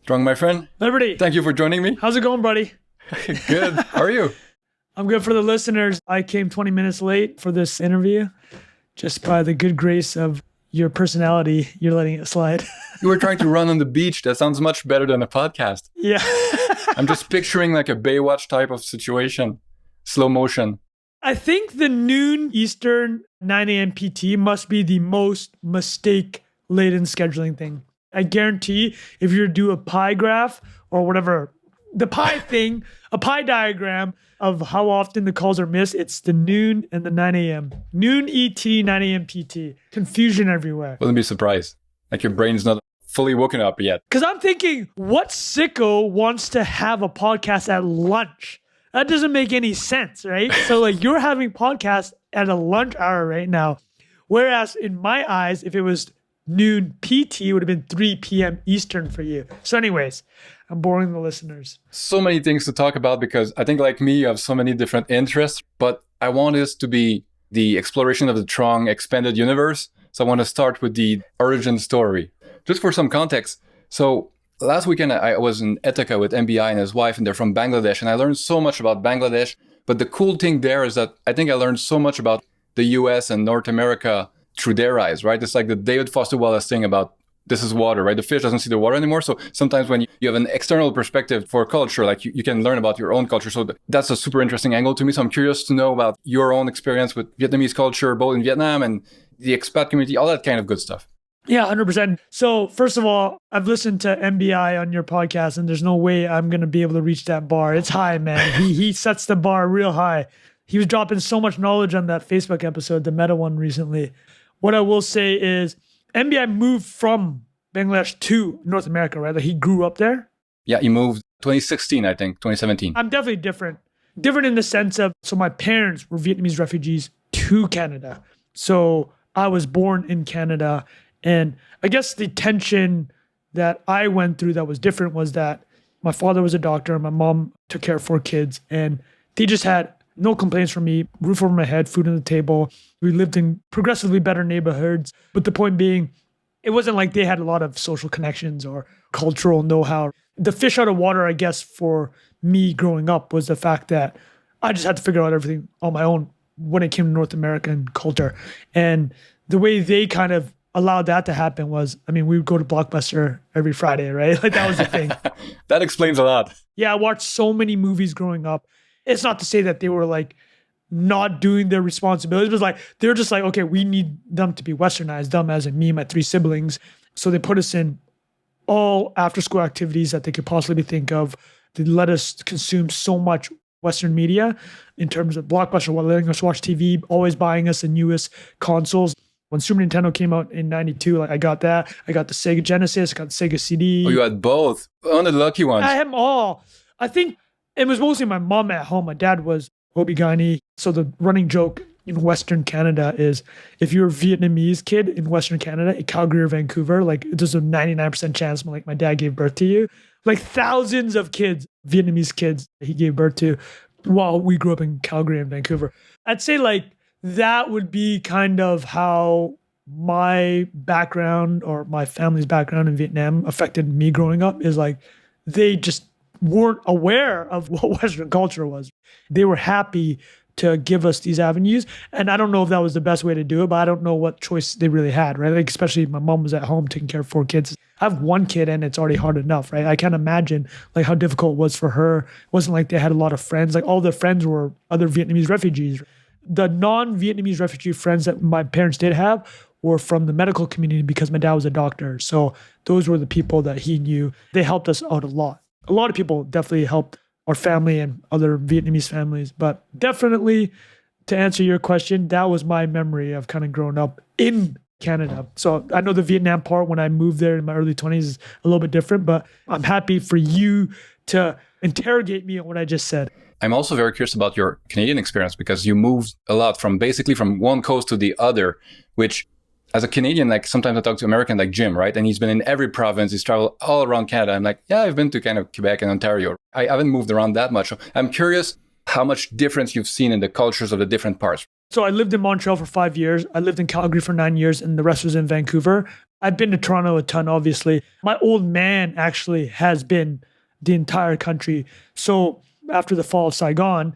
Strong, my friend. Liberty. Thank you for joining me. How's it going, buddy? Good. How are you? I'm good. For the listeners, I came 20 minutes late for this interview. Just by the good grace of your personality, you're letting it slide. You were trying to run on the beach. That sounds much better than a podcast. Yeah. I'm just picturing like a Baywatch type of situation. Slow motion. I think the noon Eastern 9 a.m. PT must be the most mistake-laden scheduling thing. I guarantee if you do a pie graph or whatever, the pie thing, a pie diagram of how often the calls are missed, it's the noon and the 9 a.m. Noon ET, 9 a.m. PT. Confusion everywhere. Wouldn't be surprised. Like your brain's not fully woken up yet. Because I'm thinking, what sicko wants to have a podcast at lunch? That doesn't make any sense, right? So like you're having podcasts at a lunch hour right now. Whereas in my eyes, if it was noon PT, it would have been 3 p.m. Eastern for you. So anyways, I'm boring the listeners. So many things to talk about because I think like me, you have so many different interests, but I want this to be the exploration of the Trong expanded universe. So I want to start with the origin story. Just for some context. So last weekend, I was in Ethica with MBI and his wife, and they're from Bangladesh. And I learned so much about Bangladesh. But the cool thing there is that I think I learned so much about the US and North America through their eyes, right? It's like the David Foster Wallace thing about this is water, right? The fish doesn't see the water anymore. So sometimes when you have an external perspective for culture, like you can learn about your own culture. So that's a super interesting angle to me. So I'm curious to know about your own experience with Vietnamese culture, both in Vietnam and the expat community, all that kind of good stuff. Yeah, 100%. So first of all, I've listened to MBI on your podcast, and there's no way I'm going to be able to reach that bar. It's high, man. He sets the bar real high. He was dropping so much knowledge on that Facebook episode, the meta one recently. What I will say is MBI moved from Bangladesh to North America, right? Like he grew up there. Yeah, he moved 2016, I think, 2017. I'm definitely different. Different in the sense of, so my parents were Vietnamese refugees to Canada. So I was born in Canada. And I guess the tension that I went through that was different was that my father was a doctor and my mom took care of 4 kids. And they just had no complaints from me, roof over my head, food on the table. We lived in progressively better neighborhoods. But the point being, it wasn't like they had a lot of social connections or cultural know-how. The fish out of water, I guess, for me growing up was the fact that I just had to figure out everything on my own when it came to North American culture. And the way they kind of allowed that to happen was, I mean, we would go to Blockbuster every Friday, right? Like that was the thing. That explains a lot. Yeah, I watched so many movies growing up. It's not to say that they were like not doing their responsibilities. It was like, they're just like, okay, we need them to be westernized, them as in me and my 3 siblings. So they put us in all after school activities that they could possibly think of. They let us consume so much Western media in terms of Blockbuster, letting us watch TV, always buying us the newest consoles. When Super Nintendo came out in 92, like I got that. I got the Sega Genesis, I got the Sega CD. Oh, you had both. One of the lucky ones. I had them all. I think it was mostly my mom at home. My dad was OB-GYN. So the running joke in Western Canada is if you're a Vietnamese kid in Western Canada, in Calgary or Vancouver, like there's a 99% chance like my dad gave birth to you. Like thousands of kids, Vietnamese kids, he gave birth to while we grew up in Calgary and Vancouver. I'd say like that would be kind of how my background or my family's background in Vietnam affected me growing up is like they just weren't aware of what Western culture was. They were happy to give us these avenues. And I don't know if that was the best way to do it, but I don't know what choice they really had, right? Like, especially my mom was at home taking care of 4 kids. I have 1 kid and it's already hard enough, right? I can't imagine like how difficult it was for her. It wasn't like they had a lot of friends. Like all their friends were other Vietnamese refugees. The non-Vietnamese refugee friends that my parents did have were from the medical community because my dad was a doctor. So those were the people that he knew. They helped us out a lot. A lot of people definitely helped our family and other Vietnamese families. But definitely, to answer your question, that was my memory of kind of growing up in Canada. So I know the Vietnam part when I moved there in my early 20s is a little bit different, but I'm happy for you to interrogate me on what I just said. I'm also very curious about your Canadian experience because you moved a lot from basically from one coast to the other, which as a Canadian, like sometimes I talk to American like Jim, right? And he's been in every province. He's traveled all around Canada. I'm like, yeah, I've been to kind of Quebec and Ontario. I haven't moved around that much. So I'm curious how much difference you've seen in the cultures of the different parts. So I lived in Montreal for 5 years. I lived in Calgary for 9 years and the rest was in Vancouver. I've been to Toronto a ton, obviously. My old man actually has been the entire country. So after the fall of Saigon,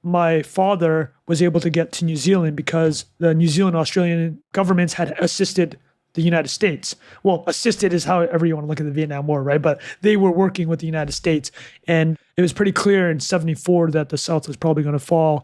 my father was able to get to New Zealand because the New Zealand Australian governments had assisted the United States. Well, assisted is however you want to look at the Vietnam War, right? But they were working with the United States. And it was pretty clear in 74 that the South was probably going to fall.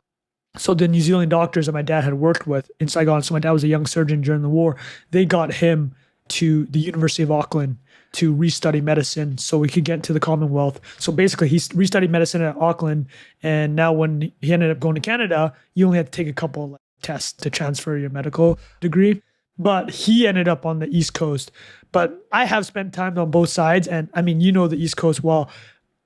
So the New Zealand doctors that my dad had worked with in Saigon, so my dad was a young surgeon during the war, they got him to the University of Auckland to restudy medicine so we could get into the Commonwealth. So basically he restudied medicine at Auckland. And now when he ended up going to Canada, you only had to take a couple of tests to transfer your medical degree. But he ended up on the East Coast. But I have spent time on both sides. And I mean, you know the East Coast well.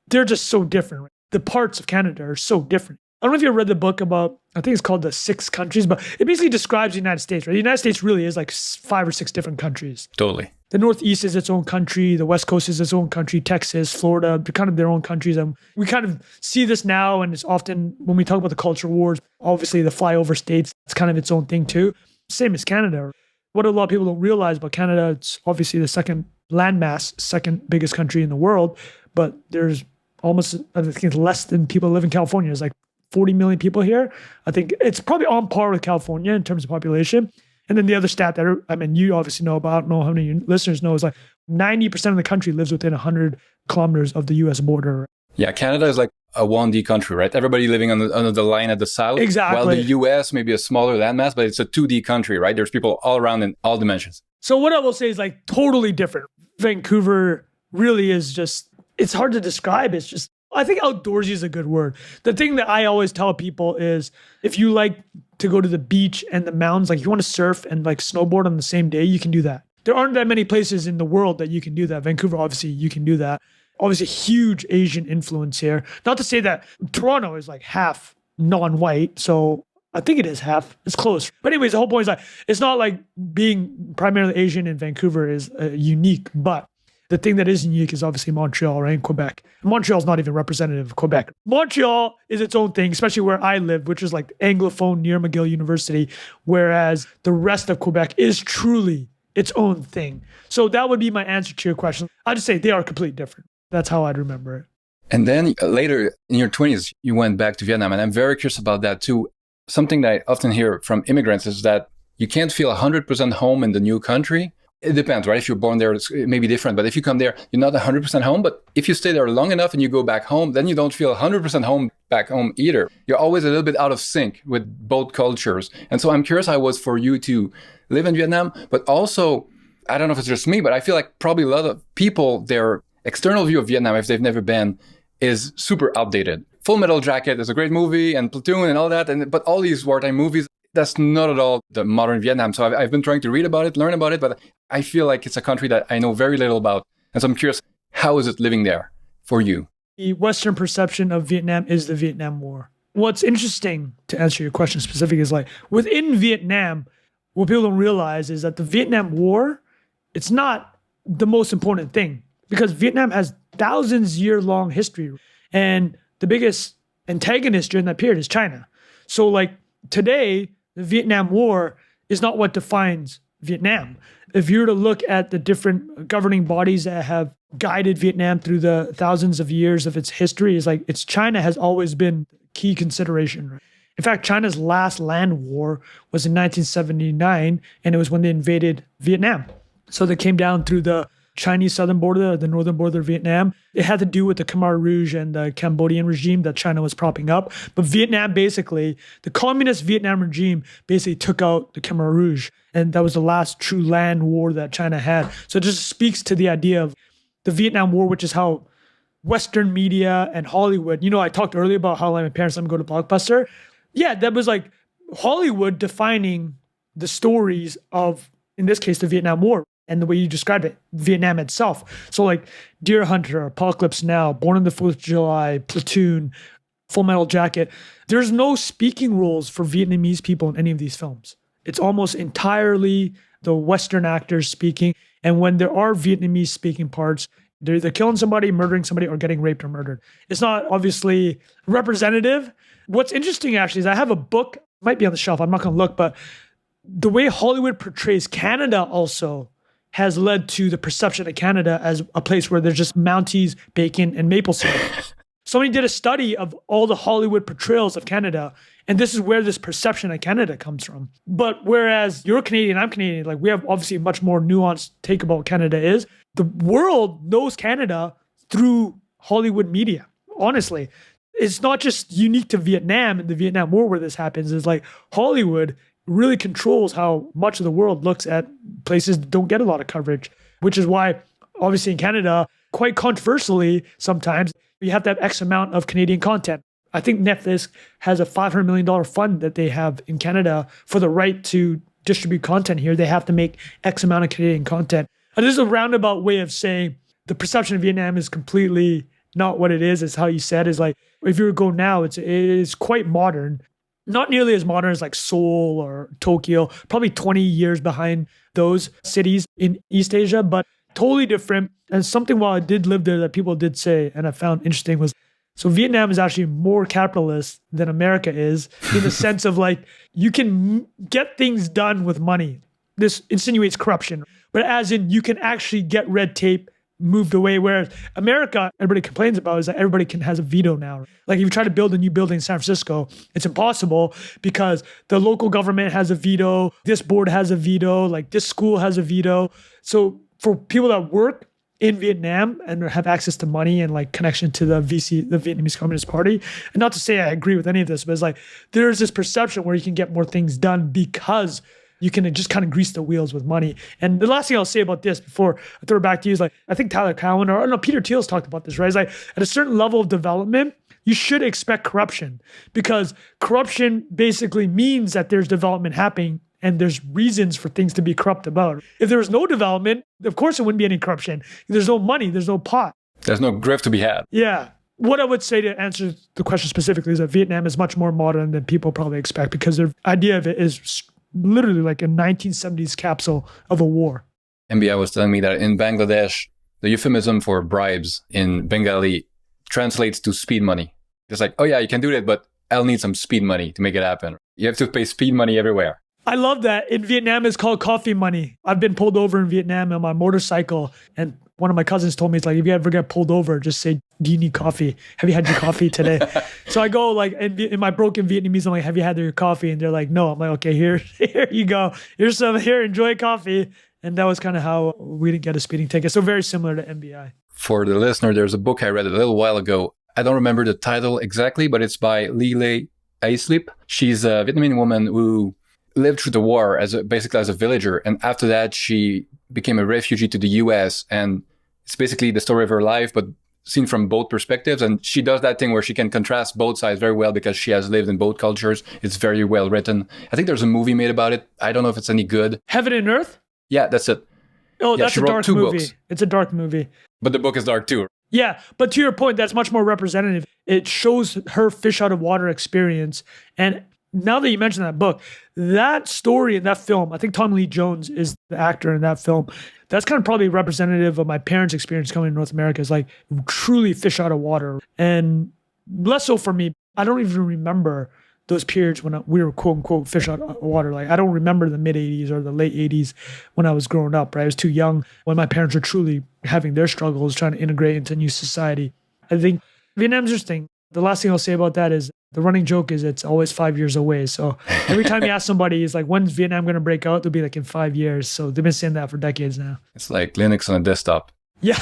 They're just so different. Right? The parts of Canada are so different. I don't know if you ever read the book about, I think it's called The Six Countries, but it basically describes the United States, right? The United States really is like 5 or 6 different countries. Totally. The Northeast is its own country. The West Coast is its own country. Texas, Florida, they're kind of their own countries. And we kind of see this now, and it's often, when we talk about the culture wars, obviously the flyover states, it's kind of its own thing too. Same as Canada. What a lot of people don't realize about Canada, it's obviously the second landmass, second biggest country in the world, but there's almost, I think it's less than people live in California. It's like 40 million people here. I think it's probably on par with California in terms of population. And then the other stat that, I mean, you obviously know about, I don't know how many listeners know, is like 90% of the country lives within 100 kilometers of the US border. Yeah, Canada is like a 1D country, right? Everybody living on the line at the south. Exactly. While the US may be a smaller landmass, but it's a 2D country, right? There's people all around in all dimensions. So what I will say is like totally different. Vancouver really is just, it's hard to describe. It's just, I think outdoorsy is a good word. The thing that I always tell people is if you like to go to the beach and the mountains, like if you want to surf and like snowboard on the same day, you can do that. There aren't that many places in the world that you can do that. Vancouver, obviously, you can do that. Obviously, huge Asian influence here. Not to say that Toronto is like half non-white, so I think it is half. It's close. But anyways, the whole point is like, it's not like being primarily Asian in Vancouver is unique, but the thing that is unique is obviously Montreal, right? And Quebec. Montreal's not even representative of Quebec. Montreal is its own thing, especially where I live, which is like Anglophone near McGill University, whereas the rest of Quebec is truly its own thing. So that would be my answer to your question. I'd just say they are completely different. That's how I'd remember it. And then later in your 20s, you went back to Vietnam. And I'm very curious about that too. Something that I often hear from immigrants is that you can't feel 100% home in the new country. It depends, right? If you're born there, it may be different. But if you come there, you're not 100% home. But if you stay there long enough and you go back home, then you don't feel 100% home back home either. You're always a little bit out of sync with both cultures. And so I'm curious how it was for you to live in Vietnam. But also, I don't know if it's just me, but I feel like probably a lot of people, their external view of Vietnam, if they've never been, is super outdated. Full Metal Jacket is a great movie, and Platoon and all that. But all these wartime movies, that's not at all the modern Vietnam. So I've been trying to read about it, learn about it, but I feel like it's a country that I know very little about. And so I'm curious, how is it living there for you? The Western perception of Vietnam is the Vietnam War. What's interesting, to answer your question specifically, is like within Vietnam, what people don't realize is that the Vietnam War, it's not the most important thing because Vietnam has thousands-year-long history. And the biggest antagonist during that period is China. So like today, the Vietnam War is not what defines Vietnam. If you were to look at the different governing bodies that have guided Vietnam through the thousands of years of its history, it's China has always been key consideration. Right? In fact, China's last land war was in 1979, and it was when they invaded Vietnam. So they came down through the Chinese southern border, the northern border of Vietnam. It had to do with the Khmer Rouge and the Cambodian regime that China was propping up. But Vietnam basically, the communist Vietnam regime basically took out the Khmer Rouge. And that was the last true land war that China had. So it just speaks to the idea of the Vietnam War, which is how Western media and Hollywood, I talked earlier about how my parents let me go to Blockbuster. Yeah, that was like Hollywood defining the stories of, in this case, the Vietnam War. And the way you described it, Vietnam itself. So like Deer Hunter, Apocalypse Now, Born on the 4th of July, Platoon, Full Metal Jacket. There's no speaking roles for Vietnamese people in any of these films. It's almost entirely the Western actors speaking. And when there are Vietnamese speaking parts, they're either killing somebody, murdering somebody, or getting raped or murdered. It's not obviously representative. What's interesting actually is I have a book, might be on the shelf, I'm not going to look, but the way Hollywood portrays Canada also has led to the perception of Canada as a place where there's just Mounties, bacon, and maple syrup. Somebody did a study of all the Hollywood portrayals of Canada, and this is where this perception of Canada comes from. But whereas you're Canadian, I'm Canadian, like we have obviously a much more nuanced take about Canada is, the world knows Canada through Hollywood media, honestly. It's not just unique to Vietnam and the Vietnam War where this happens. It's like Hollywood really controls how much of the world looks at places that don't get a lot of coverage, which is why obviously in Canada, quite controversially sometimes, you have to have X amount of Canadian content. I think Netflix has a $500 million fund that they have in Canada for the right to distribute content here. They have to make X amount of Canadian content. And this is a roundabout way of saying the perception of Vietnam is completely not what it is. It's how you said is like, if you were to go now, it is quite modern. Not nearly as modern as like Seoul or Tokyo, probably 20 years behind those cities in East Asia, but totally different. And something while I did live there that people did say, and I found interesting was, so Vietnam is actually more capitalist than America is in the sense of like, you can get things done with money. This insinuates corruption, but as in you can actually get red tape moved away. Whereas America, everybody complains about is that everybody has a veto now. Like if you try to build a new building in San Francisco, it's impossible because the local government has a veto, this board has a veto, like this school has a veto. So for people that work in Vietnam and have access to money and like connection to the VC, the Vietnamese Communist Party, and not to say I agree with any of this, but it's like there's this perception where you can get more things done because you can just kind of grease the wheels with money. And the last thing I'll say about this before I throw it back to you is like, I think Tyler Cowen or no, Peter Thiel's talked about this, right? It's like at a certain level of development, you should expect corruption because corruption basically means that there's development happening and there's reasons for things to be corrupt about. If there was no development, of course there wouldn't be any corruption. If there's no money, there's no pot. There's no grift to be had. Yeah. What I would say to answer the question specifically is that Vietnam is much more modern than people probably expect because their idea of it is literally like a 1970s capsule of a war. MBI was telling me that in Bangladesh, the euphemism for bribes in Bengali translates to speed money. It's like, oh yeah, you can do that, but I'll need some speed money to make it happen. You have to pay speed money everywhere. I love that. In Vietnam, it's called coffee money. I've been pulled over in Vietnam on my motorcycle, and one of my cousins told me, it's like, if you ever get pulled over, just say, do you need coffee? Have you had your coffee today? So I go like, in my broken Vietnamese, I'm like, have you had your coffee? And they're like, no. I'm like, okay, here you go. Here's some, here, enjoy coffee. And that was kind of how we didn't get a speeding ticket. So very similar to MBI. For the listener, there's a book I read a little while ago. I don't remember the title exactly, but it's by Lile Aislip. She's a Vietnamese woman who lived through the war basically as a villager. And after that, she became a refugee to the US. And it's basically the story of her life, but seen from both perspectives. And she does that thing where she can contrast both sides very well because she has lived in both cultures. It's very well written. I think there's a movie made about it. I don't know if it's any good. Heaven and Earth? Yeah, that's it. Oh, yeah, that's a dark movie. Books. It's a dark movie. But the book is dark too. Yeah, but to your point, that's much more representative. It shows her fish out of water experience. And now that you mention that book, that story in that film, I think Tom Lee Jones is the actor in that film. That's kind of probably representative of my parents' experience coming to North America. Is like truly fish out of water. And less so for me. I don't even remember those periods when we were quote unquote fish out of water. Like I don't remember the mid 80s or the late 80s when I was growing up, right? I was too young when my parents were truly having their struggles trying to integrate into new society. I think Vietnam's interesting. The last thing I'll say about that is the running joke is it's always 5 years away. So every time you ask somebody, it's like, when's Vietnam going to break out? They'll be like in 5 years. So they've been saying that for decades now. It's like Linux on a desktop. Yeah.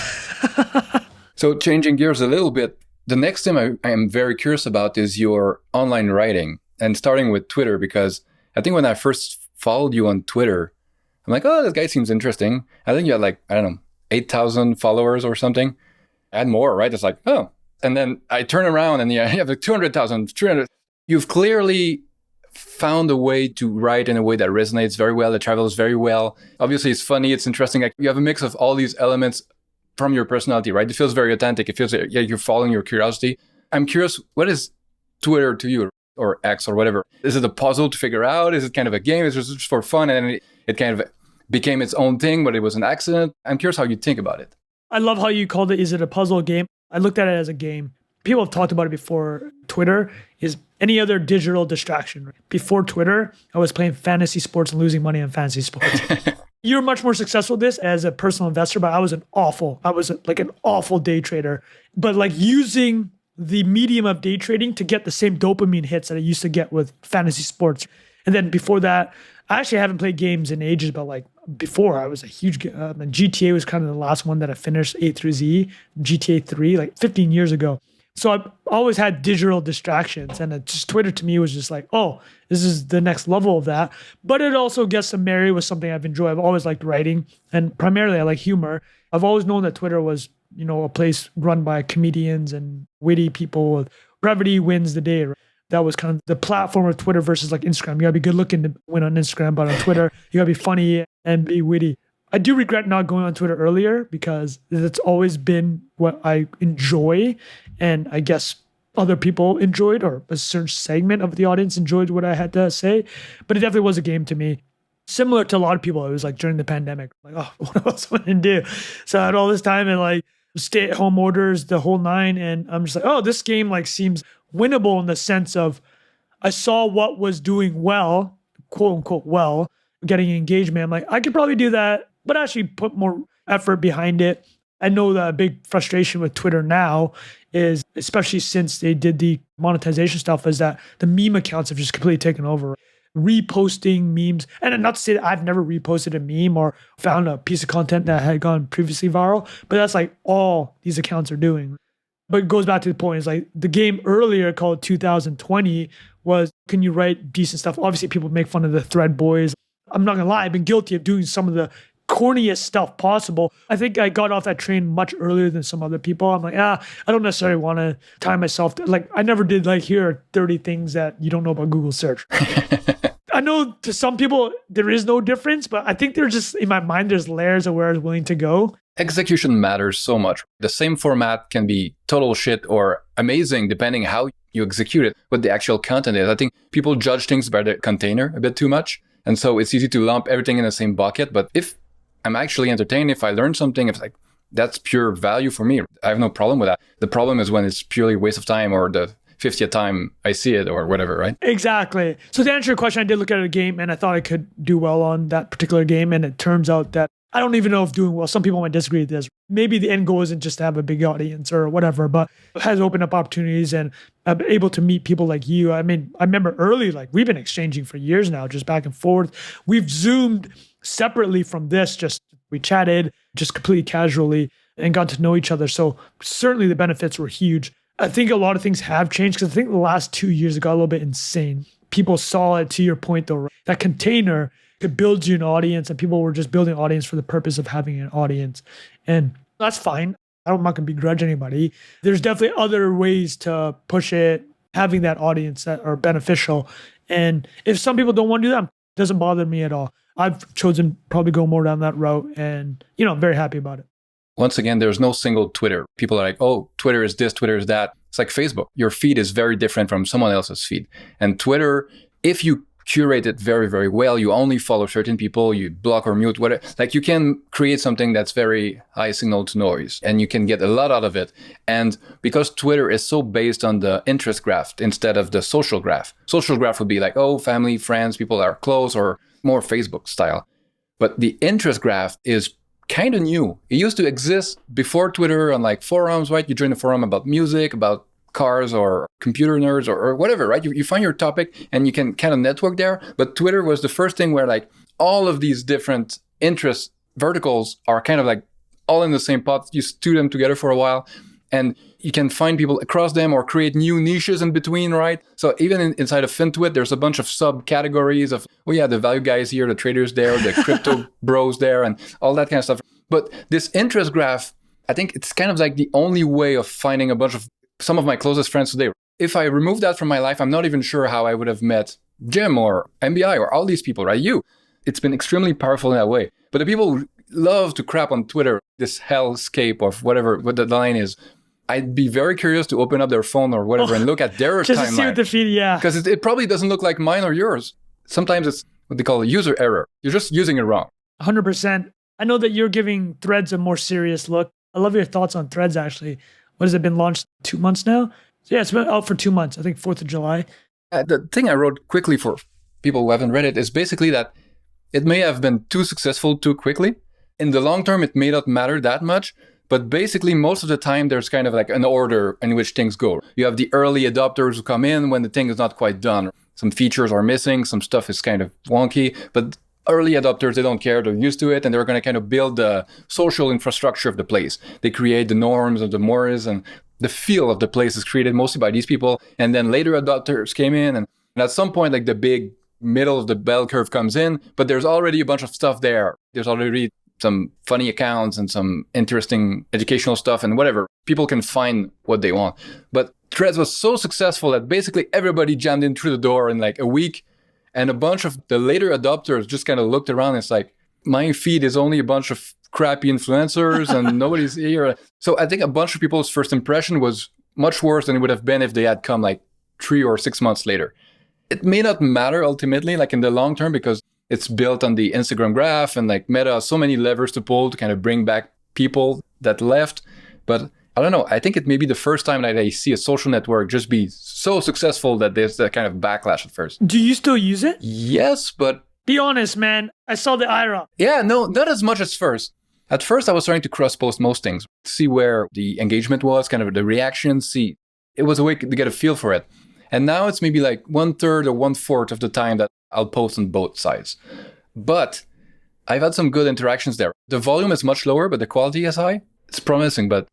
So changing gears a little bit, the next thing I am very curious about is your online writing and starting with Twitter, because I think when I first followed you on Twitter, I'm like, oh, this guy seems interesting. I think you had like, I don't know, 8,000 followers or something. I had more, right? It's like, oh. And then I turn around and you have like 200,000, 300. You've clearly found a way to write in a way that resonates very well, that travels very well. Obviously, it's funny, it's interesting. Like, you have a mix of all these elements from your personality, right? It feels very authentic. It feels like you're following your curiosity. I'm curious, what is Twitter to you, or X or whatever? Is it a puzzle to figure out? Is it kind of a game? Is it just for fun? And it kind of became its own thing, but it was an accident. I'm curious how you think about it. I love how you called it, is it a puzzle game? I looked at it as a game. People have talked about it before. Twitter is any other digital distraction. Before Twitter, I was playing fantasy sports and losing money on fantasy sports. You're much more successful with this as a personal investor, but I was like an awful day trader. But like using the medium of day trading to get the same dopamine hits that I used to get with fantasy sports. And then before that, I actually haven't played games in ages, but like before I was a huge, GTA was kind of the last one that I finished A through Z, GTA 3, like 15 years ago. So I've always had digital distractions, and it just Twitter to me was just like, oh, this is the next level of that. But it also gets to marry with something I've enjoyed. I've always liked writing, and primarily I like humor. I've always known that Twitter was, a place run by comedians and witty people. Brevity wins the day. That was kind of the platform of Twitter versus like Instagram. You gotta be good looking to win on Instagram, but on Twitter, you gotta be funny and be witty. I do regret not going on Twitter earlier because it's always been what I enjoy. And I guess other people enjoyed, or a certain segment of the audience enjoyed what I had to say. But it definitely was a game to me. Similar to a lot of people, it was like during the pandemic, like, oh, what else am I going to do? So I had all this time and like stay-at-home orders, the whole nine. And I'm just like, oh, this game like seems winnable in the sense of I saw what was doing well, quote unquote, well, getting engagement. I'm like, I could probably do that, but actually put more effort behind it. I know the big frustration with Twitter now is, especially since they did the monetization stuff, is that the meme accounts have just completely taken over. Reposting memes, and not to say that I've never reposted a meme or found a piece of content that had gone previously viral, but that's like all these accounts are doing. But it goes back to the point, is like the game earlier called 2020 was, can you write decent stuff? Obviously people make fun of the thread boys. I'm not gonna lie, I've been guilty of doing some of the corniest stuff possible. I think I got off that train much earlier than some other people. I'm like, I don't necessarily want to tie myself to, like, I never did like, here are 30 things that you don't know about Google search. I know to some people there is no difference, but I think there's just, in my mind, there's layers of where I was willing to go. Execution matters so much. The same format can be total shit or amazing depending how you execute it, what the actual content is. I think people judge things by the container a bit too much. And so it's easy to lump everything in the same bucket. But if I'm actually entertained, if I learn something, if like that's pure value for me, I have no problem with that. The problem is when it's purely a waste of time or the 50th time I see it or whatever, right? Exactly. So to answer your question, I did look at a game and I thought I could do well on that particular game. And it turns out that I don't even know if doing well. Some people might disagree with this. Maybe the end goal isn't just to have a big audience or whatever, but it has opened up opportunities, and I'm able to meet people like you. I mean, I remember early, like we've been exchanging for years now, just back and forth. We've Zoomed separately from this, just we chatted just completely casually and got to know each other. So certainly the benefits were huge. I think a lot of things have changed because I think the last 2 years it got a little bit insane. People saw it, to your point though, right? That container could build you an audience, and people were just building an audience for the purpose of having an audience. And that's fine. I'm not going to begrudge anybody. There's definitely other ways to push it, having that audience that are beneficial. And if some people don't want to do that, it doesn't bother me at all. I've chosen probably go more down that route, and I'm very happy about it. Once again, there's no single Twitter. People are like, oh, Twitter is this, Twitter is that. It's like Facebook. Your feed is very different from someone else's feed. And Twitter, if you curate it very, very well, you only follow certain people, you block or mute, whatever. Like you can create something that's very high signal to noise, and you can get a lot out of it. And because Twitter is so based on the interest graph instead of the social graph would be like, oh, family, friends, people are close, or more Facebook style. But the interest graph is kind of new. It used to exist before Twitter on like forums, right? You join a forum about music, about cars or computer nerds or whatever, right? You find your topic and you can kind of network there. But Twitter was the first thing where like all of these different interest verticals are kind of like all in the same pot. You stew them together for a while and you can find people across them or create new niches in between, right? So even inside of FinTwit, there's a bunch of subcategories of, oh yeah, the value guys here, the traders there, the crypto bros there, and all that kind of stuff. But this interest graph, I think it's kind of like the only way of finding a bunch of some of my closest friends today. If I remove that from my life, I'm not even sure how I would have met Jim or MBI or all these people, right? You. It's been extremely powerful in that way. But the people who love to crap on Twitter, this hellscape of whatever, what the line is, I'd be very curious to open up their phone or whatever and look at their just timeline. To see what the feed, yeah. Because it probably doesn't look like mine or yours. Sometimes it's what they call a user error. You're just using it wrong. 100%. I know that you're giving Threads a more serious look. I love your thoughts on Threads, actually. What has it been launched 2 months now? So yeah, it's been out for 2 months. I think 4th of July. The thing I wrote quickly for people who haven't read it is basically that It may have been too successful too quickly. In the long term, it may not matter that much. But basically, most of the time, there's kind of like an order in which things go. You have the early adopters who come in when the thing is not quite done. Some features are missing, some stuff is kind of wonky, but early adopters, they don't care, they're used to it, and they're going to kind of build the social infrastructure of the place. They create the norms of the mores, and the feel of the place is created mostly by these people. And then later adopters came in, and at some point, like the big middle of the bell curve comes in, but there's already a bunch of stuff there. There's already some funny accounts and some interesting educational stuff and whatever. People can find what they want. But Threads was so successful that basically everybody jammed in through the door in like a week. And a bunch of the later adopters just kind of looked around and it's like, my feed is only a bunch of crappy influencers and nobody's here. So I think a bunch of people's first impression was much worse than it would have been if they had come like 3 or 6 months later. It may not matter ultimately, like in the long term, because it's built on the Instagram graph and like Meta has so many levers to pull to kind of bring back people that left. But I don't know. I think it may be the first time that I see a social network just be so successful that there's that kind of backlash at first. Do you still use it? Yes, but... Be honest, man. I saw the IRA. Yeah, no, not as much as first. At first, I was trying to cross-post most things, see where the engagement was, kind of the reaction, see. It was a way to get a feel for it. And now it's maybe like 1/3 or 1/4 of the time that I'll post on both sides. But I've had some good interactions there. The volume is much lower, but the quality is high. It's promising, but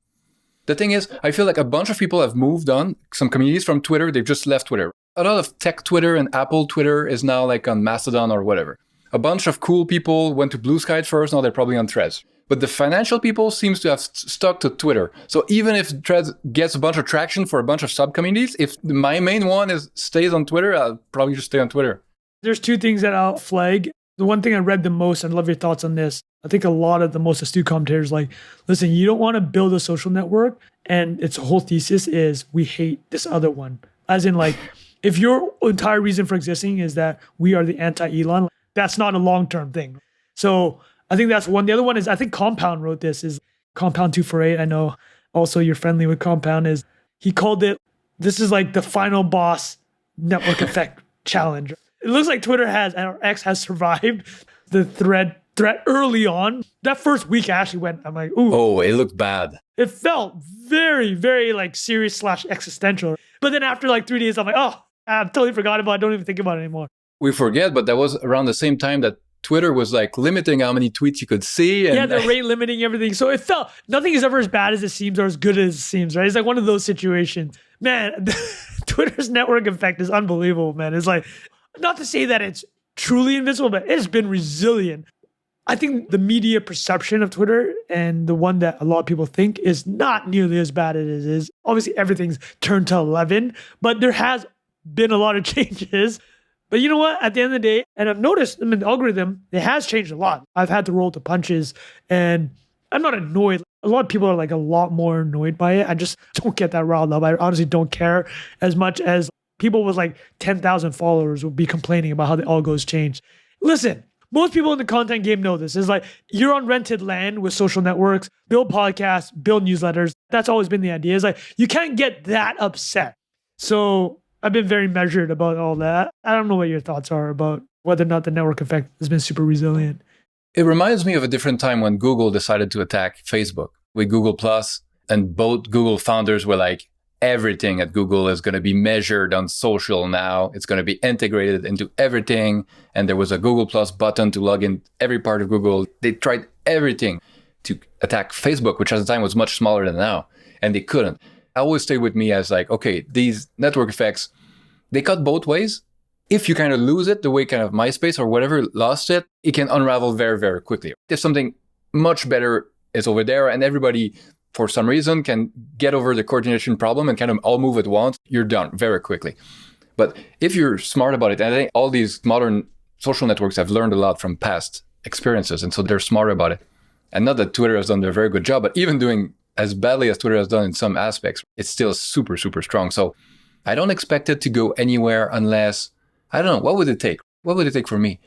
the thing is, I feel like a bunch of people have moved on. Some communities from Twitter, they've just left Twitter. A lot of tech Twitter and Apple Twitter is now like on Mastodon or whatever. A bunch of cool people went to Blue Sky at first, now they're probably on Threads. But the financial people seems to have stuck to Twitter. So even if Threads gets a bunch of traction for a bunch of sub-communities, if my main one stays on Twitter, I'll probably just stay on Twitter. There's 2 things that I'll flag. The one thing I read the most, and I love your thoughts on this, I think a lot of the most astute commentators like, listen, you don't want to build a social network and its whole thesis is we hate this other one. As in like, if your entire reason for existing is that we are the anti-Elon, that's not a long-term thing. So I think that's one. The other one is, I think Compound wrote this, is Compound 248. I know also you're friendly with Compound, is he called it, this is like the final boss network effect challenge. It looks like Twitter has, or X has survived the threat early on. That first week I actually went, I'm like, ooh. Oh, it looked bad. It felt very, very like serious / existential. But then after like 3 days, I'm like, oh, I've totally forgot about it. I don't even think about it anymore. We forget, but that was around the same time that Twitter was like limiting how many tweets you could see. And yeah, they're rate limiting everything. So it felt, nothing is ever as bad as it seems or as good as it seems, right? It's like one of those situations. Man, Twitter's network effect is unbelievable, man. It's like, not to say that it's truly invincible, but it's been resilient. I think the media perception of Twitter and the one that a lot of people think is not nearly as bad as it is. Obviously, everything's turned to 11, but there has been a lot of changes. But you know what? At the end of the day, and I've noticed in the algorithm, it has changed a lot. I've had to roll the punches and I'm not annoyed. A lot of people are like a lot more annoyed by it. I just don't get that riled up. I honestly don't care as much as people with like 10,000 followers will be complaining about how the algos changed. Listen, most people in the content game know this. It's like you're on rented land with social networks, build podcasts, build newsletters. That's always been the idea. It's like you can't get that upset. So I've been very measured about all that. I don't know what your thoughts are about whether or not the network effect has been super resilient. It reminds me of a different time when Google decided to attack Facebook with Google+, and both Google founders were like, everything at Google is going to be measured on social now. It's going to be integrated into everything. And there was a Google Plus button to log in every part of Google. They tried everything to attack Facebook, which at the time was much smaller than now. And they couldn't. I always stay with me as like, okay, these network effects, they cut both ways. If you kind of lose it, the way kind of MySpace or whatever lost it, it can unravel very, very quickly. If something much better is over there and everybody for some reason can get over the coordination problem and kind of all move at once, you're done very quickly. But if you're smart about it, and I think all these modern social networks have learned a lot from past experiences, and so they're smart about it. And not that Twitter has done a very good job, but even doing as badly as Twitter has done in some aspects, it's still super, super strong. So I don't expect it to go anywhere unless, I don't know, what would it take? What would it take for me?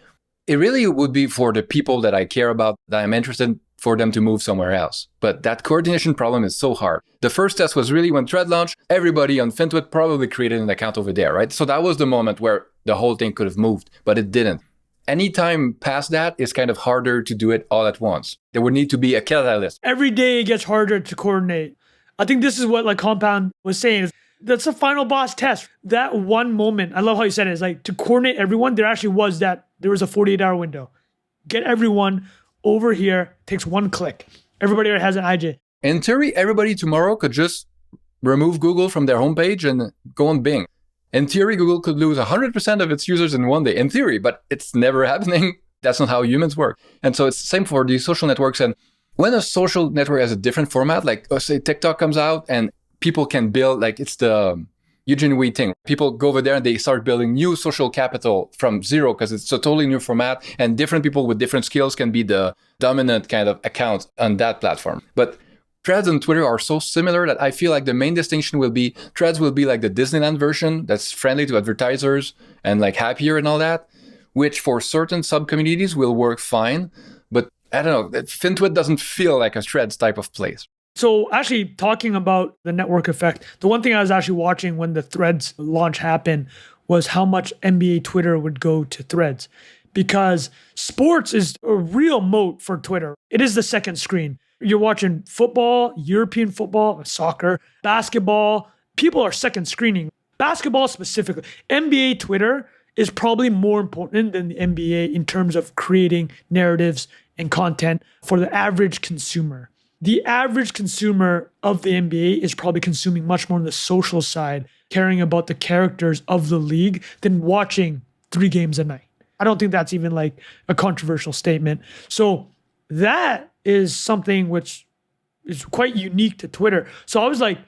It really would be for the people that I care about, that I'm interested in, for them to move somewhere else. But that coordination problem is so hard. The first test was really when Thread launched, everybody on FinTwit probably created an account over there, right? So that was the moment where the whole thing could have moved, but it didn't. anytime past that, it's kind of harder to do it all at once. There would need to be a catalyst. Every day it gets harder to coordinate. I think this is what like Compound was saying. That's the final boss test. That one moment, I love how you said it, is like to coordinate everyone, there was a 48-hour window. Get everyone over here, takes one click. Everybody has an IJ. In theory, everybody tomorrow could just remove Google from their homepage and go on Bing. In theory, Google could lose 100% of its users in one day. In theory, but it's never happening. That's not how humans work. And so it's the same for these social networks. And when a social network has a different format, like let's say TikTok comes out and people can build, like it's the Eugene Wee thing. People go over there and they start building new social capital from zero because it's a totally new format and different people with different skills can be the dominant kind of account on that platform. But Threads and Twitter are so similar that I feel like the main distinction will be Threads will be like the Disneyland version that's friendly to advertisers and like happier and all that, which for certain sub-communities will work fine. But I don't know, FinTwit doesn't feel like a Threads type of place. So actually talking about the network effect, the one thing I was actually watching when the Threads launch happened was how much NBA Twitter would go to Threads, because sports is a real moat for Twitter. It is the second screen. You're watching football, European football, soccer, basketball. People are second screening. Basketball specifically. NBA Twitter is probably more important than the NBA in terms of creating narratives and content for the average consumer. The average consumer of the NBA is probably consuming much more on the social side, caring about the characters of the league than watching 3 games a night. I don't think that's even like a controversial statement. So that is something which is quite unique to Twitter. So I was like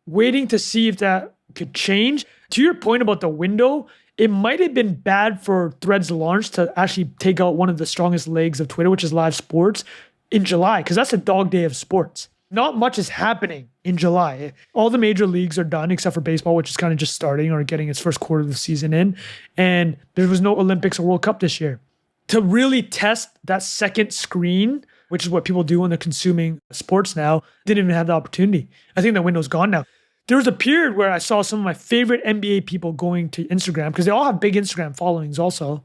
waiting to see if that could change. To your point about the window, it might have been bad for Threads launch to actually take out one of the strongest legs of Twitter, which is live sports, in July, because that's a dog day of sports. Not much is happening in July. All the major leagues are done except for baseball, which is kind of just starting or getting its first quarter of the season in. And there was no Olympics or World Cup this year. To really test that second screen, which is what people do when they're consuming sports now, didn't even have the opportunity. I think that window's gone now. There was a period where I saw some of my favorite NBA people going to Instagram because they all have big Instagram followings also.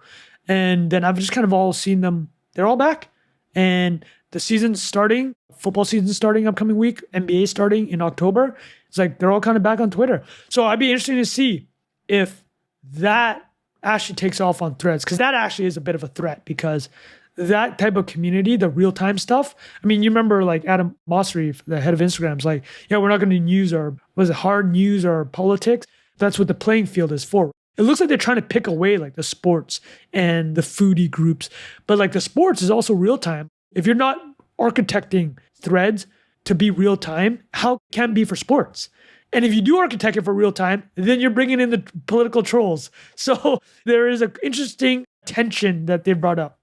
And then I've just kind of all seen them. They're all back. And the season's starting, football season's starting upcoming week, NBA starting in October. It's like they're all kind of back on Twitter. So I'd be interested to see if that actually takes off on Threads, because that actually is a bit of a threat, because that type of community, the real-time stuff. I mean, you remember like Adam Mosseri, the head of Instagram, is like, yeah, we're not going to use hard news or politics. That's what the playing field is for. It looks like they're trying to pick away like the sports and the foodie groups, but like the sports is also real-time. If you're not architecting Threads to be real-time, how can it be for sports? And if you do architect it for real-time, then you're bringing in the political trolls. So there is an interesting tension that they've brought up.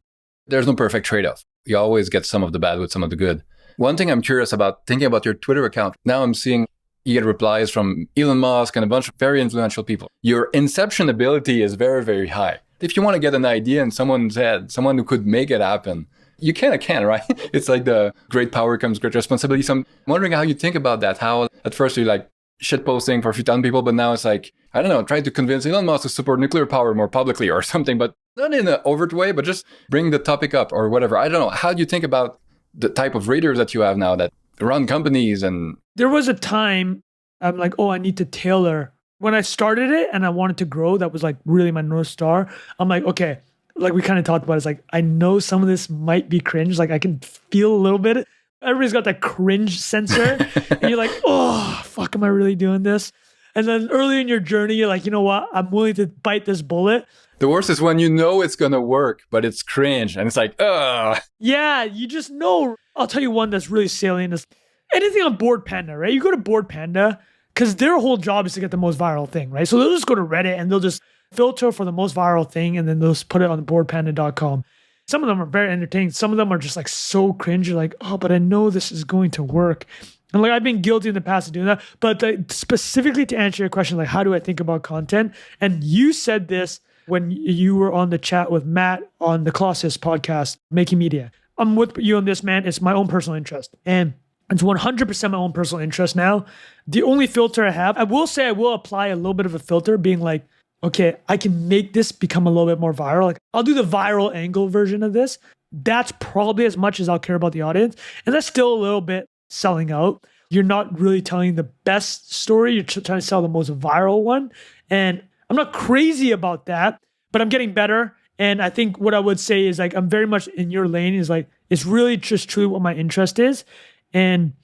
There's no perfect trade-off. You always get some of the bad with some of the good. One thing I'm curious about, thinking about your Twitter account, now I'm seeing you get replies from Elon Musk and a bunch of very influential people. Your inception ability is very, very high. If you want to get an idea in someone's head, someone who could make it happen, you kind of can, right? It's like the great power comes great responsibility. So I'm wondering how you think about that. How at first you're like shitposting for a few thousand people, but now it's like, I don't know, trying to convince Elon Musk to support nuclear power more publicly or something, but not in an overt way, but just bring the topic up or whatever. I don't know. How do you think about the type of readers that you have now that run companies? And there was a time I'm like, oh, I need to tailor. When I started it and I wanted to grow, that was like really my North Star. I'm like, okay, like we kind of talked about, it's like, I know some of this might be cringe. Like I can feel a little bit. Everybody's got that cringe sensor. And you're like, oh, fuck, am I really doing this? And then early in your journey, you're like, you know what? I'm willing to bite this bullet. The worst is when you know it's going to work, but it's cringe. And it's like, ugh. Yeah, you just know. I'll tell you one that's really salient is anything on Board Panda, right? You go to Board Panda because their whole job is to get the most viral thing, right? So they'll just go to Reddit and they'll just filter for the most viral thing and then they'll just put it on boardpanda.com. Some of them are very entertaining. Some of them are just like so cringe. You're like, oh, but I know this is going to work. And like I've been guilty in the past of doing that. But specifically to answer your question, like how do I think about content? And you said this when you were on the chat with Matt on the Colossus podcast, Making Media. I'm with you on this, man. It's my own personal interest. And it's 100% my own personal interest now. The only filter I have, I will say I will apply a little bit of a filter being like, okay, I can make this become a little bit more viral. Like I'll do the viral angle version of this. That's probably as much as I'll care about the audience. And that's still a little bit selling out. You're not really telling the best story. You're trying to sell the most viral one. And I'm not crazy about that, but I'm getting better. And I think what I would say is like, I'm very much in your lane is like, it's really just truly what my interest is. And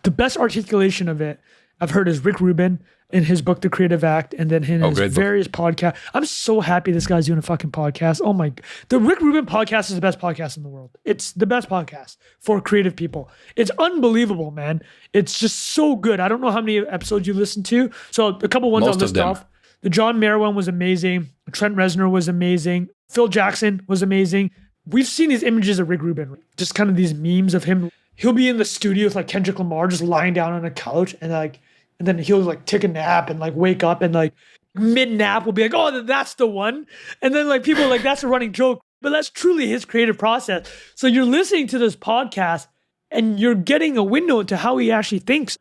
the best articulation of it I've heard is Rick Rubin in his book, The Creative Act, and then in his various podcasts. I'm so happy this guy's doing a fucking podcast. Oh my, the Rick Rubin podcast is the best podcast in the world. It's the best podcast for creative people. It's unbelievable, man. It's just so good. I don't know how many episodes you listened to. So a couple ones I'll list off. The John Mayer one was amazing. Trent Reznor was amazing. Phil Jackson was amazing. We've seen these images of Rick Rubin, just kind of these memes of him. He'll be in the studio with like Kendrick Lamar just lying down on a couch and then he'll like take a nap and like wake up and like mid-nap will be like, oh, that's the one. And then like people are like, that's a running joke. But that's truly his creative process. So you're listening to this podcast and you're getting a window into how he actually thinks.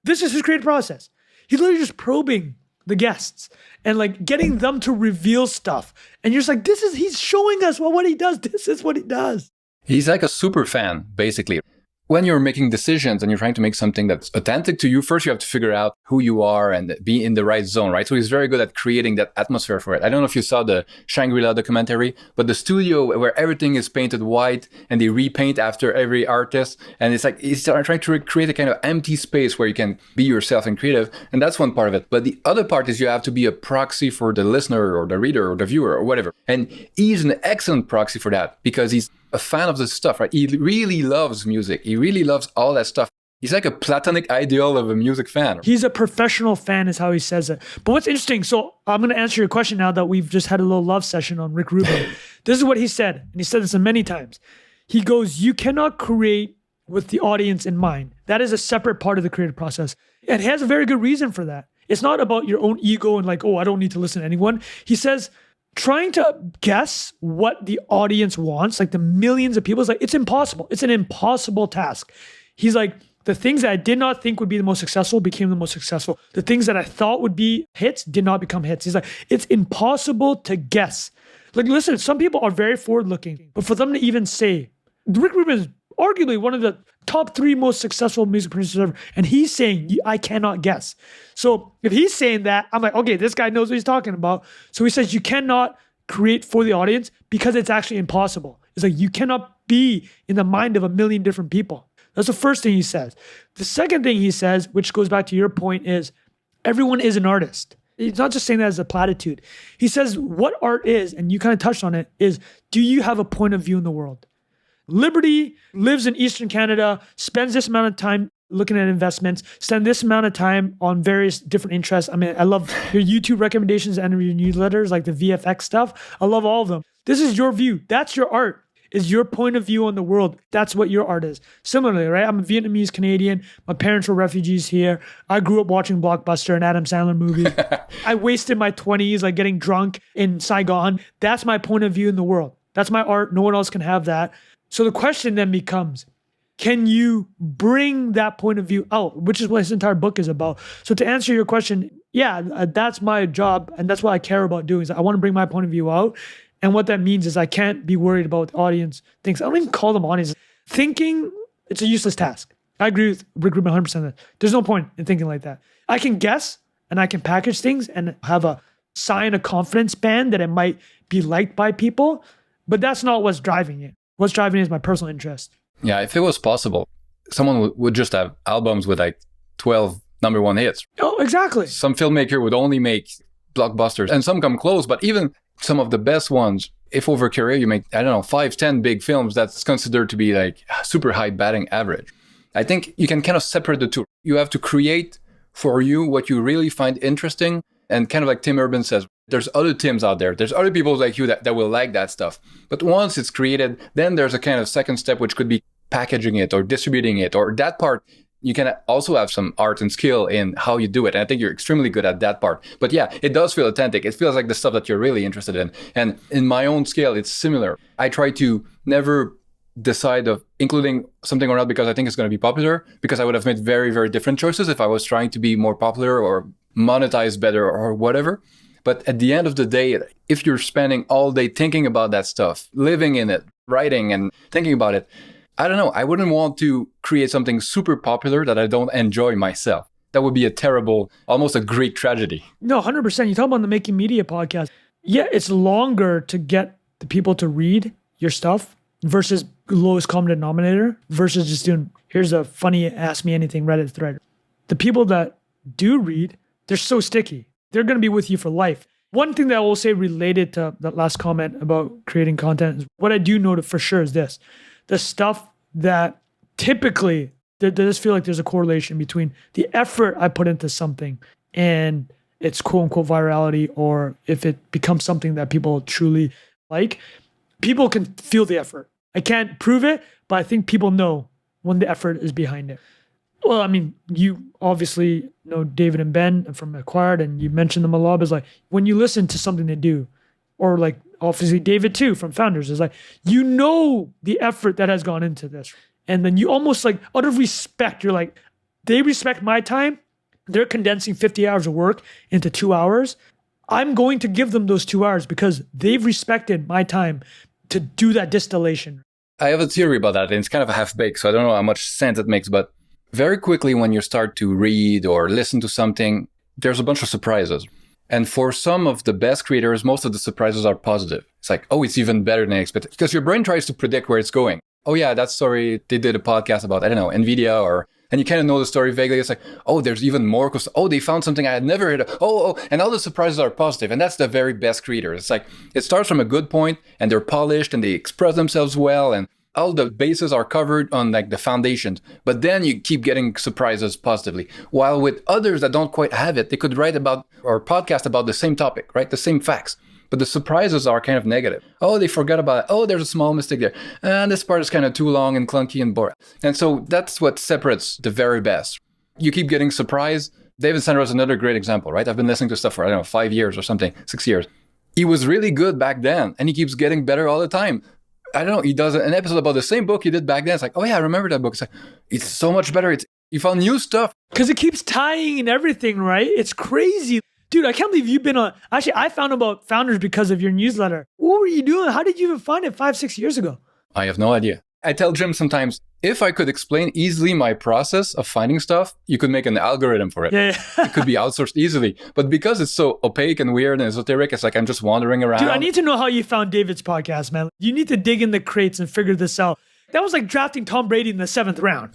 This is his creative process. He's literally just probing the guests and like getting them to reveal stuff. And you're just like, he's showing us what he does. This is what he does. He's like a super fan, basically. When you're making decisions and you're trying to make something that's authentic to you, first you have to figure out who you are and be in the right zone, right? So he's very good at creating that atmosphere for it. I don't know if you saw the Shangri-La documentary, but the studio where everything is painted white and they repaint after every artist. And it's like, he's trying to create a kind of empty space where you can be yourself and creative. And that's one part of it. But the other part is you have to be a proxy for the listener or the reader or the viewer or whatever. And he's an excellent proxy for that because he's a fan of this stuff, right? He really loves music. He really loves all that stuff. He's like a platonic ideal of a music fan. He's a professional fan is how he says it. But what's interesting, so I'm going to answer your question now that we've just had a little love session on Rick Rubin. This is what he said, and he said this many times. He goes, you cannot create with the audience in mind. That is a separate part of the creative process. And he has a very good reason for that. It's not about your own ego and like, oh, I don't need to listen to anyone. He says, trying to guess what the audience wants, like the millions of people, is like, it's impossible. It's an impossible task. He's like, the things that I did not think would be the most successful became the most successful. The things that I thought would be hits did not become hits. He's like, it's impossible to guess. Like, listen, some people are very forward-looking, but for them to even say, Rick Rubin is arguably one of the top 3 most successful music producers ever, and he's saying, I cannot guess. So if he's saying that, I'm like, okay, this guy knows what he's talking about. So he says, you cannot create for the audience because it's actually impossible. It's like, you cannot be in the mind of a million different people. That's the first thing he says. The second thing he says, which goes back to your point, is everyone is an artist. He's not just saying that as a platitude. He says what art is, and you kind of touched on it, is do you have a point of view in the world? Liberty lives in Eastern Canada, spends this amount of time looking at investments, spend this amount of time on various different interests. I mean, I love your YouTube recommendations and your newsletters, like the VFX stuff. I love all of them. This is your view. That's your art. Is your point of view on the world. That's what your art is. Similarly, right? I'm a Vietnamese Canadian. My parents were refugees here. I grew up watching Blockbuster and Adam Sandler movies. I wasted my 20s like getting drunk in Saigon. That's my point of view in the world. That's my art. No one else can have that. So the question then becomes, can you bring that point of view out, which is what this entire book is about. So to answer your question, yeah, that's my job. And that's what I care about doing is I want to bring my point of view out. And what that means is I can't be worried about the audience things. I don't even call them audience. Thinking, it's a useless task. I agree with Rick Rubin 100%. There's no point in thinking like that. I can guess and I can package things and have a sign a confidence band that it might be liked by people, but that's not what's driving it. What's driving it is my personal interest. Yeah, if it was possible, someone would just have albums with like 12 number 1 hits. Oh, exactly. Some filmmaker would only make blockbusters and some come close, but even some of the best ones, if over a career you make, I don't know, 5, 10 big films, that's considered to be like super high batting average. I think you can kind of separate the two. You have to create for you what you really find interesting. And kind of like Tim Urban says, there's other Tims out there. There's other people like you that will like that stuff. But once it's created, then there's a kind of second step, which could be packaging it or distributing it, or that part. You can also have some art and skill in how you do it. And I think you're extremely good at that part. But yeah, it does feel authentic. It feels like the stuff that you're really interested in. And in my own scale, it's similar. I try to never decide of including something or not because I think it's going to be popular, because I would have made very, very different choices if I was trying to be more popular or monetize better or whatever. But at the end of the day, if you're spending all day thinking about that stuff, living in it, writing and thinking about it, I don't know. I wouldn't want to create something super popular that I don't enjoy myself. That would be a terrible, almost a Greek tragedy. No, 100%. You talk about the Making Media podcast. Yeah, it's longer to get the people to read your stuff versus lowest common denominator versus just doing, here's a funny ask me anything Reddit thread. The people that do read, they're so sticky. They're going to be with you for life. One thing that I will say related to that last comment about creating content is what I do know for sure is this. The stuff that typically, there does feel like there's a correlation between the effort I put into something and its quote unquote virality, or if it becomes something that people truly like. People can feel the effort. I can't prove it, but I think people know when the effort is behind it. Well, I mean, you obviously know David and Ben from Acquired, and you mentioned them a lot. But it's like when you listen to something they do, or like obviously David too from Founders, is like, you know the effort that has gone into this. And then you almost like, out of respect, you're like, they respect my time. They're condensing 50 hours of work into 2 hours. I'm going to give them those 2 hours because they've respected my time to do that distillation. I have a theory about that, and it's kind of a half-baked, so I don't know how much sense it makes, but very quickly when you start to read or listen to something, there's a bunch of surprises. And for some of the best creators, most of the surprises are positive. It's like, oh, it's even better than I expected. Because your brain tries to predict where it's going. Oh yeah, that story, they did a podcast about, I don't know, NVIDIA and you kind of know the story vaguely. It's like, oh, there's even more. Oh, they found something I had never heard of. And all the surprises are positive. And that's the very best creators. It's like, it starts from a good point and they're polished and they express themselves well and all the bases are covered on like the foundations. But then you keep getting surprises positively. While with others that don't quite have it, they could write about or podcast about the same topic, right? The same facts. But the surprises are kind of negative. Oh, they forgot about it. Oh, there's a small mistake there. And this part is kind of too long and clunky and boring. And so that's what separates the very best. You keep getting surprised. David Sandler is another great example, right? I've been listening to stuff for, 5 years or something, 6 years. He was really good back then, and he keeps getting better all the time. I don't know, he does an episode about the same book he did back then. It's like, oh yeah, I remember that book. It's like, it's so much better. You found new stuff. Because it keeps tying in everything, right? It's crazy. Dude, I can't believe you've been on... Actually, I found about Founders because of your newsletter. What were you doing? How did you even find it 5-6 years ago? I have no idea. I tell Jim sometimes, if I could explain easily my process of finding stuff, you could make an algorithm for it. Yeah. It could be outsourced easily. But because it's so opaque and weird and esoteric, it's like I'm just wandering around. Dude, I need to know how you found David's podcast, man. You need to dig in the crates and figure this out. That was like drafting Tom Brady in the 7th round.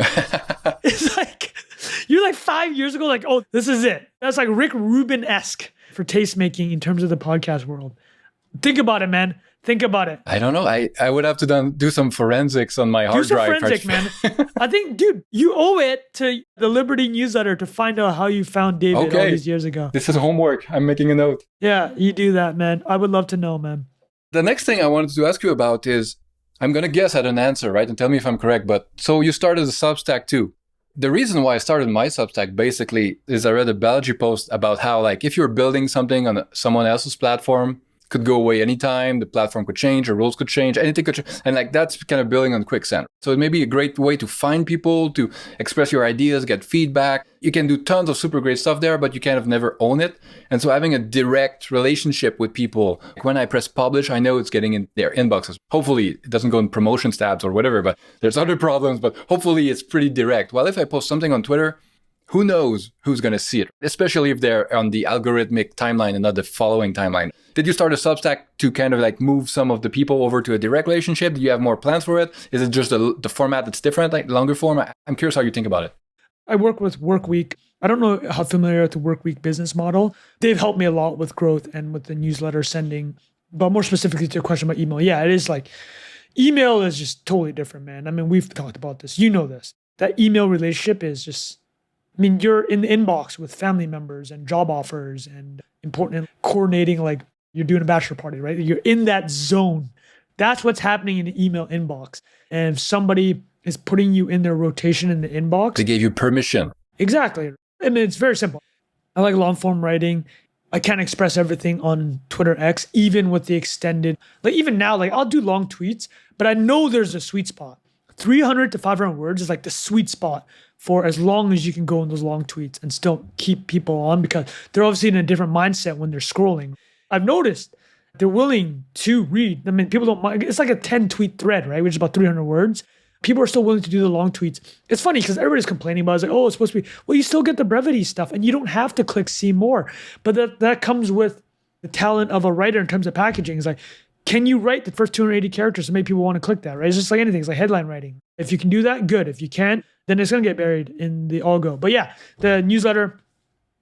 It's like, you're like 5 years ago, like, oh, this is it. That's like Rick Rubin-esque for tastemaking in terms of the podcast world. Think about it, man. Think about it. I don't know. I would have to do some forensics on my hard drive. Do some forensic, man. I think, dude, you owe it to the Liberty newsletter to find out how you found David all these years ago. This is homework. I'm making a note. Yeah, you do that, man. I would love to know, man. The next thing I wanted to ask you about is, I'm going to guess at an answer, right? And tell me if I'm correct. But so you started a Substack too. The reason why I started my Substack basically is I read a Balaji post about how like if you're building something on someone else's platform, could go away anytime, the platform could change, or rules could change, anything could change. And like that's kind of building on quicksand. So it may be a great way to find people, to express your ideas, get feedback. You can do tons of super great stuff there, but you kind of never own it. And so having a direct relationship with people, when I press publish, I know it's getting in their inboxes. Hopefully it doesn't go in promotion tabs or whatever, but there's other problems, but hopefully it's pretty direct. Well, if I post something on Twitter, who knows who's going to see it, especially if they're on the algorithmic timeline and not the following timeline. Did you start a Substack to kind of like move some of the people over to a direct relationship? Do you have more plans for it? Is it just the format that's different, like longer form? I'm curious how you think about it. I work with Workweek. I don't know how familiar with the Workweek business model. They've helped me a lot with growth and with the newsletter sending. But more specifically to your question about email, yeah, it is like email is just totally different, man. I mean, we've talked about this. You know this. That email relationship is just... I mean, you're in the inbox with family members and job offers and important coordinating, like you're doing a bachelor party, right? You're in that zone. That's what's happening in the email inbox. And if somebody is putting you in their rotation in the inbox. They gave you permission. Exactly. I mean, it's very simple. I like long form writing. I can't express everything on Twitter X, even with the extended, like even now, like I'll do long tweets, but I know there's a sweet spot. 300 to 500 words is like the sweet spot for as long as you can go in those long tweets and still keep people on, because they're obviously in a different mindset when they're scrolling. I've noticed they're willing to read. I mean, people don't mind. It's like a 10 tweet thread, right? Which is about 300 words. People are still willing to do the long tweets. It's funny because everybody's complaining about it. It's like, oh, it's supposed to be, well, you still get the brevity stuff and you don't have to click see more. But that comes with the talent of a writer in terms of packaging. It's like, can you write the first 280 characters to make people want to click that, right? It's just like anything. It's like headline writing. If you can do that, good. If you can't, then it's going to get buried in the algo. But yeah, the newsletter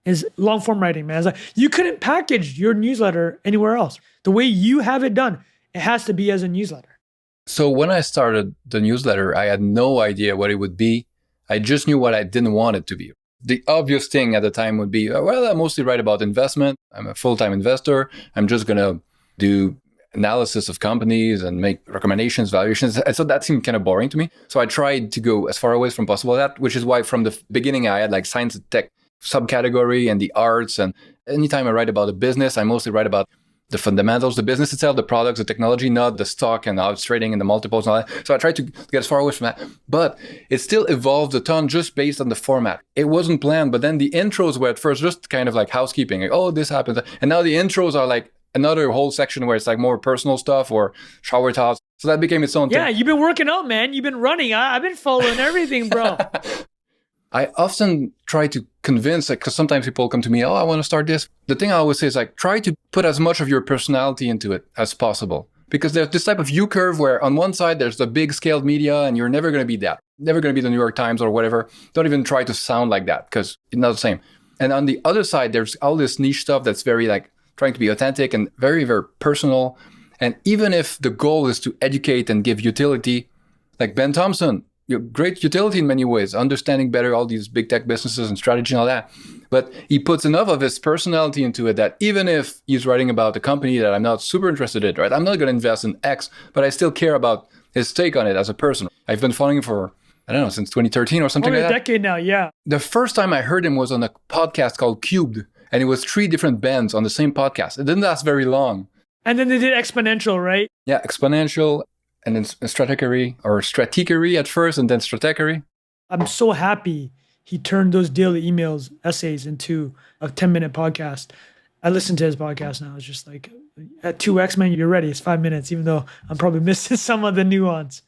is long form writing, man. It's like, you couldn't package your newsletter anywhere else. The way you have it done, it has to be as a newsletter. So when I started the newsletter, I had no idea what it would be. I just knew what I didn't want it to be. The obvious thing at the time would be, well, I mostly write about investment. I'm a full-time investor. I'm just going to do analysis of companies and make recommendations, valuations. And so that seemed kind of boring to me. So I tried to go as far away from possible as that, which is why from the beginning I had like science and tech subcategory and the arts. And anytime I write about a business, I mostly write about the fundamentals, the business itself, the products, the technology, not the stock and how it's trading and the multiples and all that. So I tried to get as far away from that. But it still evolved a ton just based on the format. It wasn't planned, but then the intros were at first just kind of like housekeeping. Like, oh, this happens. And now the intros are like another whole section where it's like more personal stuff or shower thoughts. So that became its own thing. Yeah, you've been working out, man. You've been running. I've been following everything, bro. I often try to convince, like, because sometimes people come to me, oh, I want to start this. The thing I always say is like, try to put as much of your personality into it as possible. Because there's this type of U-curve where on one side, there's the big scaled media and you're never going to be that. Never going to be the New York Times or whatever. Don't even try to sound like that because it's not the same. And on the other side, there's all this niche stuff that's very like trying to be authentic and very, very personal. And even if the goal is to educate and give utility, like Ben Thompson, great utility in many ways, understanding better all these big tech businesses and strategy and all that. But he puts enough of his personality into it that even if he's writing about a company that I'm not super interested in, right? I'm not going to invest in X, but I still care about his take on it as a person. I've been following him for, I don't know, since 2013 or something like that. Probably a decade now, yeah. The first time I heard him was on a podcast called Cubed, and it was 3 different bands on the same podcast. It didn't last very long. And then they did Exponential, right? Yeah, Exponential. And then Stratechery at first, and then Stratechery. I'm so happy he turned those daily emails, essays into a 10-minute podcast. I listen to his podcast now. It's just like, at 2X, man, you're ready. It's 5 minutes, even though I'm probably missing some of the nuance.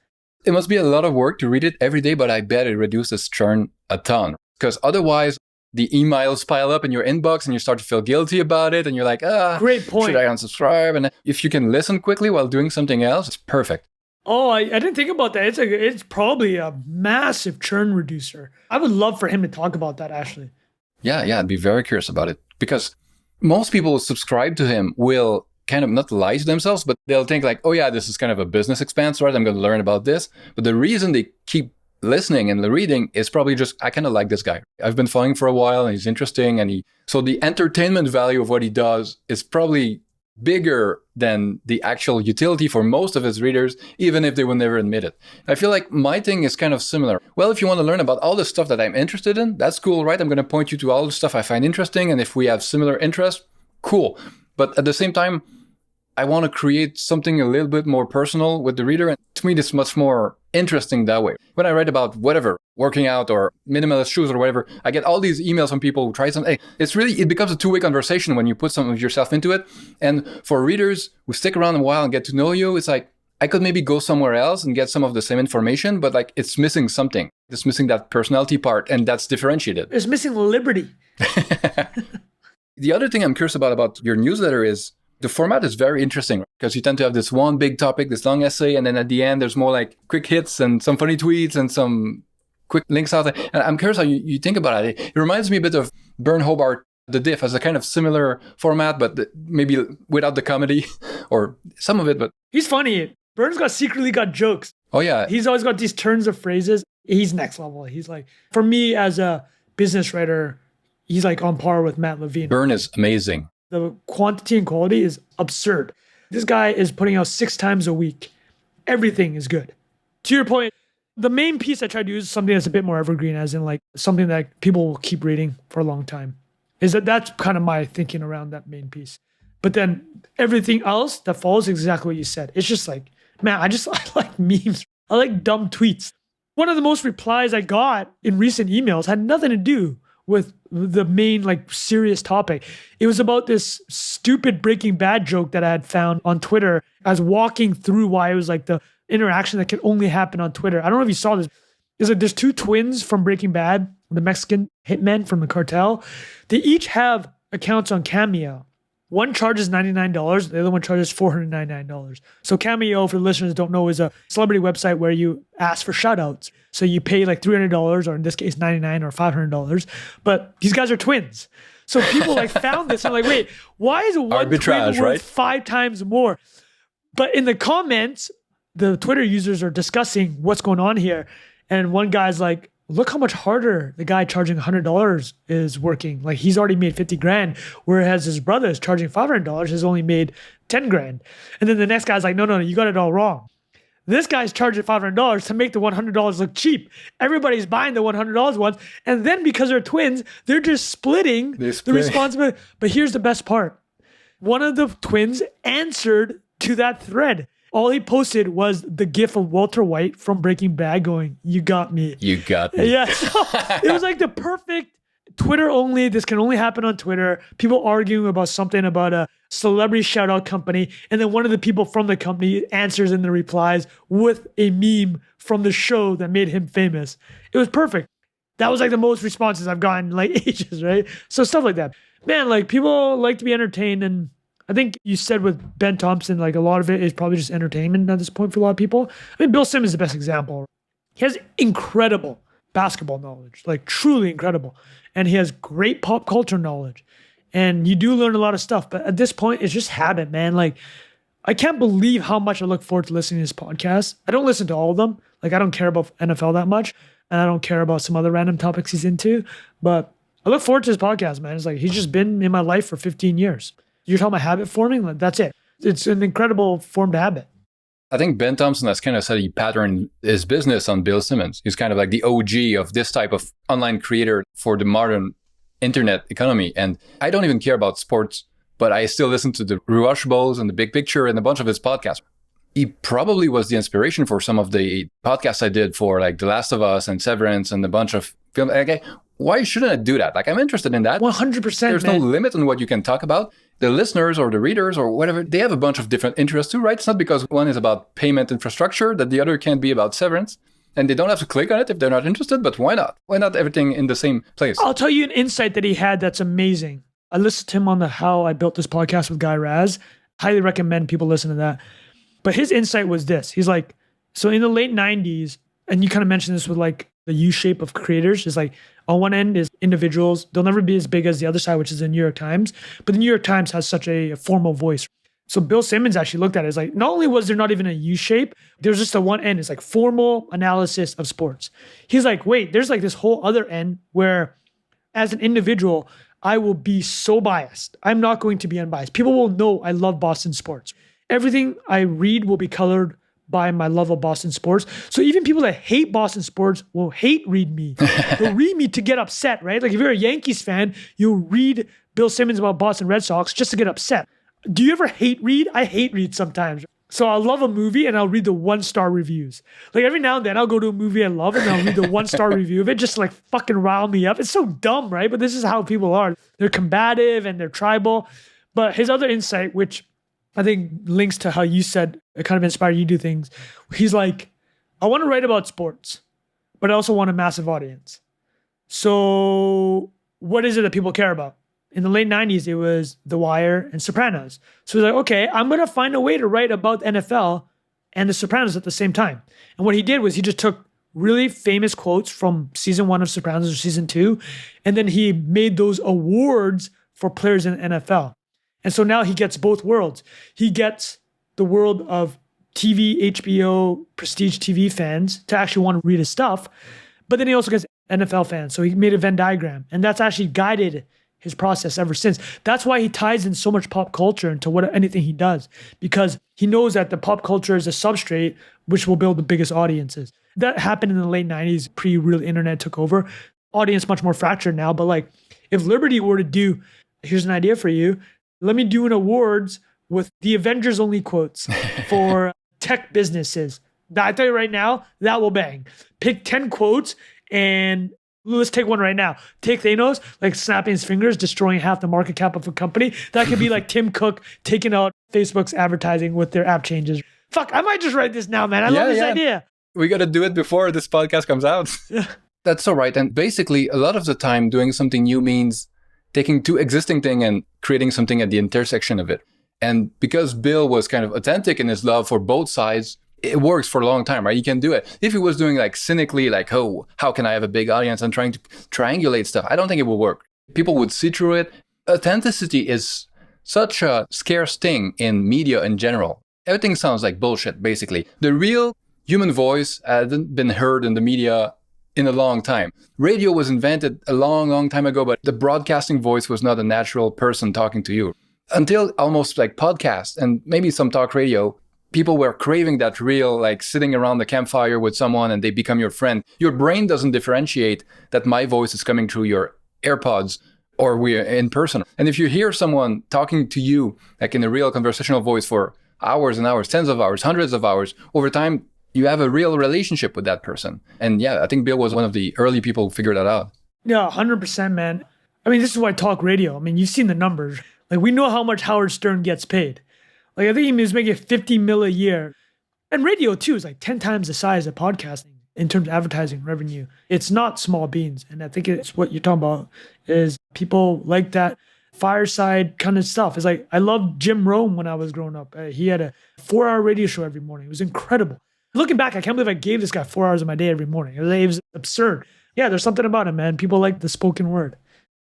It must be a lot of work to read it every day, but I bet it reduces churn a ton. Because otherwise, the emails pile up in your inbox and you start to feel guilty about it. And you're like, great point. Should I unsubscribe? And if you can listen quickly while doing something else, it's perfect. Oh, I didn't think about that. It's probably a massive churn reducer. I would love for him to talk about that, actually. Yeah, I'd be very curious about it. Because most people who subscribe to him will kind of not lie to themselves, but they'll think like, oh yeah, this is kind of a business expense, right? I'm going to learn about this. But the reason they keep listening and reading is probably just, I kind of like this guy. I've been following for a while and he's interesting. So the entertainment value of what he does is probably bigger than the actual utility for most of his readers, even if they will never admit it. I feel like my thing is kind of similar. Well, if you want to learn about all the stuff that I'm interested in, that's cool, right? I'm going to point you to all the stuff I find interesting. And if we have similar interests, cool. But at the same time, I want to create something a little bit more personal with the reader. And to me, it's much more interesting that way. When I write about whatever, working out or minimalist shoes or whatever, I get all these emails from people who try something. It becomes a two-way conversation when you put some of yourself into it. And for readers who stick around a while and get to know you, it's like, I could maybe go somewhere else and get some of the same information, but like it's missing something. It's missing that personality part, and that's differentiated. It's missing liberty. The other thing I'm curious about your newsletter is the format is very interesting because you tend to have this one big topic, this long essay, and then at the end, there's more like quick hits and some funny tweets and some quick links out there. And I'm curious how you think about it. It reminds me a bit of Burn Hobart, The Diff, as a kind of similar format, but maybe without the comedy or some of it. But he's funny. Burn's secretly got jokes. Oh, yeah. He's always got these turns of phrases. He's next level. He's like, for me as a business writer, he's like on par with Matt Levine. Burn is amazing. The quantity and quality is absurd. This guy is putting out 6 times a week. Everything is good. To your point, the main piece I try to use is something that's a bit more evergreen, as in like something that people will keep reading for a long time. That's kind of my thinking around that main piece. But then everything else that follows is exactly what you said. It's just like, man, I like memes. I like dumb tweets. One of the most replies I got in recent emails had nothing to do with the main like serious topic. It was about this stupid Breaking Bad joke that I had found on Twitter. I was walking through why it was like the interaction that can only happen on Twitter. I don't know if you saw this. It's like there's two twins from Breaking Bad, the Mexican hitmen from the cartel. They each have accounts on Cameo. One charges $99, the other one charges $499. So Cameo, for the listeners who don't know, is a celebrity website where you ask for shout-outs. So you pay like $300, or in this case, $99 or $500. But these guys are twins. So people like found this and like, wait, why is one arbitrage, twin worth right? 5 times more? But in the comments, the Twitter users are discussing what's going on here. And one guy's like, look how much harder the guy charging $100 is working. Like he's already made 50 grand, whereas his brother is charging $500 has only made 10 grand. And then the next guy's like, no, you got it all wrong. This guy's charging $500 to make the $100 look cheap. Everybody's buying the $100 ones. And then because they're twins, they're just splitting the responsibility. But here's the best part. One of the twins answered to that thread. All he posted was the gif of Walter White from Breaking Bad going, "You got me. You got me." Yeah. So it was like the perfect Twitter only. This can only happen on Twitter. People arguing about something about a celebrity shout out company. And then one of the people from the company answers in the replies with a meme from the show that made him famous. It was perfect. That was like the most responses I've gotten in like ages, right? So stuff like that. Man, like people like to be entertained, and I think you said with Ben Thompson, like a lot of it is probably just entertainment at this point for a lot of people. I mean, Bill Simmons is the best example. He has incredible basketball knowledge, like truly incredible. And he has great pop culture knowledge. And you do learn a lot of stuff. But at this point, it's just habit, man. Like, I can't believe how much I look forward to listening to his podcast. I don't listen to all of them. Like, I don't care about NFL that much. And I don't care about some other random topics he's into. But I look forward to his podcast, man. It's like, he's just been in my life for 15 years. You're talking about habit forming? Like, that's it. It's an incredible formed habit. I think Ben Thompson has kind of said he patterned his business on Bill Simmons. He's kind of like the OG of this type of online creator for the modern internet economy. And I don't even care about sports, but I still listen to the Rush Bowls and the Big Picture and a bunch of his podcasts. He probably was the inspiration for some of the podcasts I did for like The Last of Us and Severance and a bunch of films. Okay, why shouldn't I do that? Like, I'm interested in that. 100%. There's no limit on what you can talk about. The listeners or the readers or whatever, they have a bunch of different interests too, right? It's not because one is about payment infrastructure that the other can't be about severance. And they don't have to click on it if they're not interested, but why not? Why not everything in the same place? I'll tell you an insight that he had that's amazing. I listened to him on the How I Built This podcast with Guy Raz. Highly recommend people listen to that. But his insight was this. He's like, so in the late 90s, and you kind of mentioned this with like the U-shape of creators, is like on one end is individuals. They'll never be as big as the other side, which is the New York Times. But the New York Times has such a formal voice. So Bill Simmons actually looked at it as like, not only was there not even a U-shape, there's just a one end. It's like formal analysis of sports. He's like, wait, there's like this whole other end where as an individual, I will be so biased. I'm not going to be unbiased. People will know I love Boston sports. Everything I read will be colored by my love of Boston sports. So even people that hate Boston sports will hate read me. They'll read me to get upset, right? Like if you're a Yankees fan, you'll read Bill Simmons about Boston Red Sox just to get upset. Do you ever hate read? I hate read sometimes. So I'll love a movie and I'll read the 1-star reviews. Like every now and then I'll go to a movie I love and I'll read the 1-star review of it just to like fucking rile me up. It's so dumb, right? But this is how people are. They're combative and they're tribal. But his other insight, which I think links to how you said it kind of inspired you to do things. He's like, I want to write about sports, but I also want a massive audience. So what is it that people care about? In the late 90s, it was The Wire and Sopranos. So he's like, okay, I'm going to find a way to write about NFL and The Sopranos at the same time. And what he did was he just took really famous quotes from season 1 of Sopranos or season 2, and then he made those awards for players in the NFL. And so now he gets both worlds. He gets the world of TV, HBO, prestige TV fans to actually want to read his stuff. But then he also gets NFL fans. So he made a Venn diagram. And that's actually guided his process ever since. That's why he ties in so much pop culture into anything he does. Because he knows that the pop culture is a substrate which will build the biggest audiences. That happened in the late 90s, pre-real internet took over. Audience much more fractured now. But like if Liberty were to do, here's an idea for you, let me do an awards with the Avengers only quotes for tech businesses. I tell you right now, that will bang. Pick 10 quotes and let's take one right now. Take Thanos, like snapping his fingers, destroying half the market cap of a company. That could be like Tim Cook taking out Facebook's advertising with their app changes. Fuck, I might just write this now, man. I love this idea. We got to do it before this podcast comes out. That's so right. And basically, a lot of the time, doing something new means taking two existing things and creating something at the intersection of it. And because Bill was kind of authentic in his love for both sides, it works for a long time, right? You can do it. If he was doing like cynically, like, oh, how can I have a big audience and trying to triangulate stuff? I don't think it will work. People would see through it. Authenticity is such a scarce thing in media in general. Everything sounds like bullshit, basically. The real human voice hasn't been heard in the media in a long time. Radio was invented a long, long time ago, but the broadcasting voice was not a natural person talking to you. Until almost like podcasts and maybe some talk radio, people were craving that real, like sitting around the campfire with someone and they become your friend. Your brain doesn't differentiate that my voice is coming through your AirPods or we're in person. And if you hear someone talking to you, like in a real conversational voice for hours and hours, tens of hours, hundreds of hours, over time, you have a real relationship with that person. And yeah, I think Bill was one of the early people who figured that out. Yeah, 100%, man. I mean, this is why talk radio. I mean, you've seen the numbers. Like, we know how much Howard Stern gets paid. Like, I think he was making $50 million a year. And radio, too, is like 10 times the size of podcasting in terms of advertising revenue. It's not small beans. And I think it's what you're talking about is people like that fireside kind of stuff. It's like, I loved Jim Rome when I was growing up. He had a 4-hour radio show every morning. It was incredible. Looking back, I can't believe I gave this guy 4 hours of my day every morning. It was absurd. Yeah, there's something about it, man. People like the spoken word.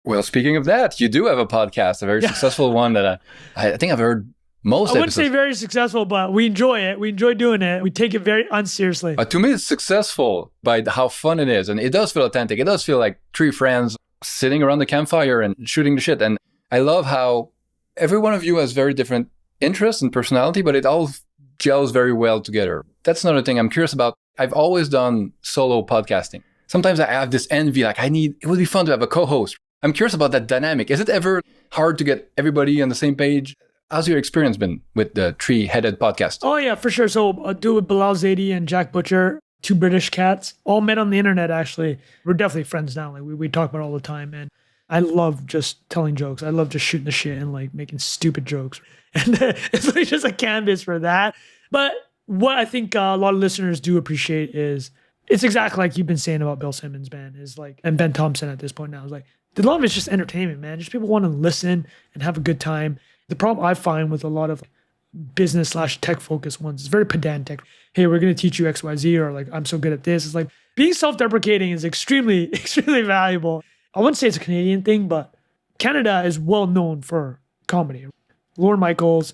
Well, speaking of that, you do have a podcast, a very successful one that I think I've heard most I wouldn't say very successful, but we enjoy it. We enjoy doing it. We take it very unseriously. To me, it's successful by how fun it is. And it does feel authentic. It does feel like three friends sitting around the campfire and shooting the shit. And I love how every one of you has very different interests and personality, but it all gels very well together. That's another thing I'm curious about. I've always done solo podcasting. Sometimes I have this envy, like it would be fun to have a co-host. I'm curious about that dynamic. Is it ever hard to get everybody on the same page? How's your experience been with the three-headed podcast? Oh, yeah, for sure. So I do it with Bilal Zaidi and Jack Butcher, two British cats, all met on the internet, actually. We're definitely friends now. Like we talk about it all the time. And I love just telling jokes. I love just shooting the shit and like making stupid jokes. And it's like just a canvas for that. But what I think a lot of listeners do appreciate is it's exactly like you've been saying about Bill Simmons, man, is like, and Ben Thompson at this point now is like, a lot of it's just entertainment, man. Just people want to listen and have a good time. The problem I find with a lot of business/tech focused ones is very pedantic. Hey, we're going to teach you XYZ, or like, I'm so good at this. It's like being self-deprecating is extremely, extremely valuable. I wouldn't say it's a Canadian thing, but Canada is well known for comedy. Lorne Michaels,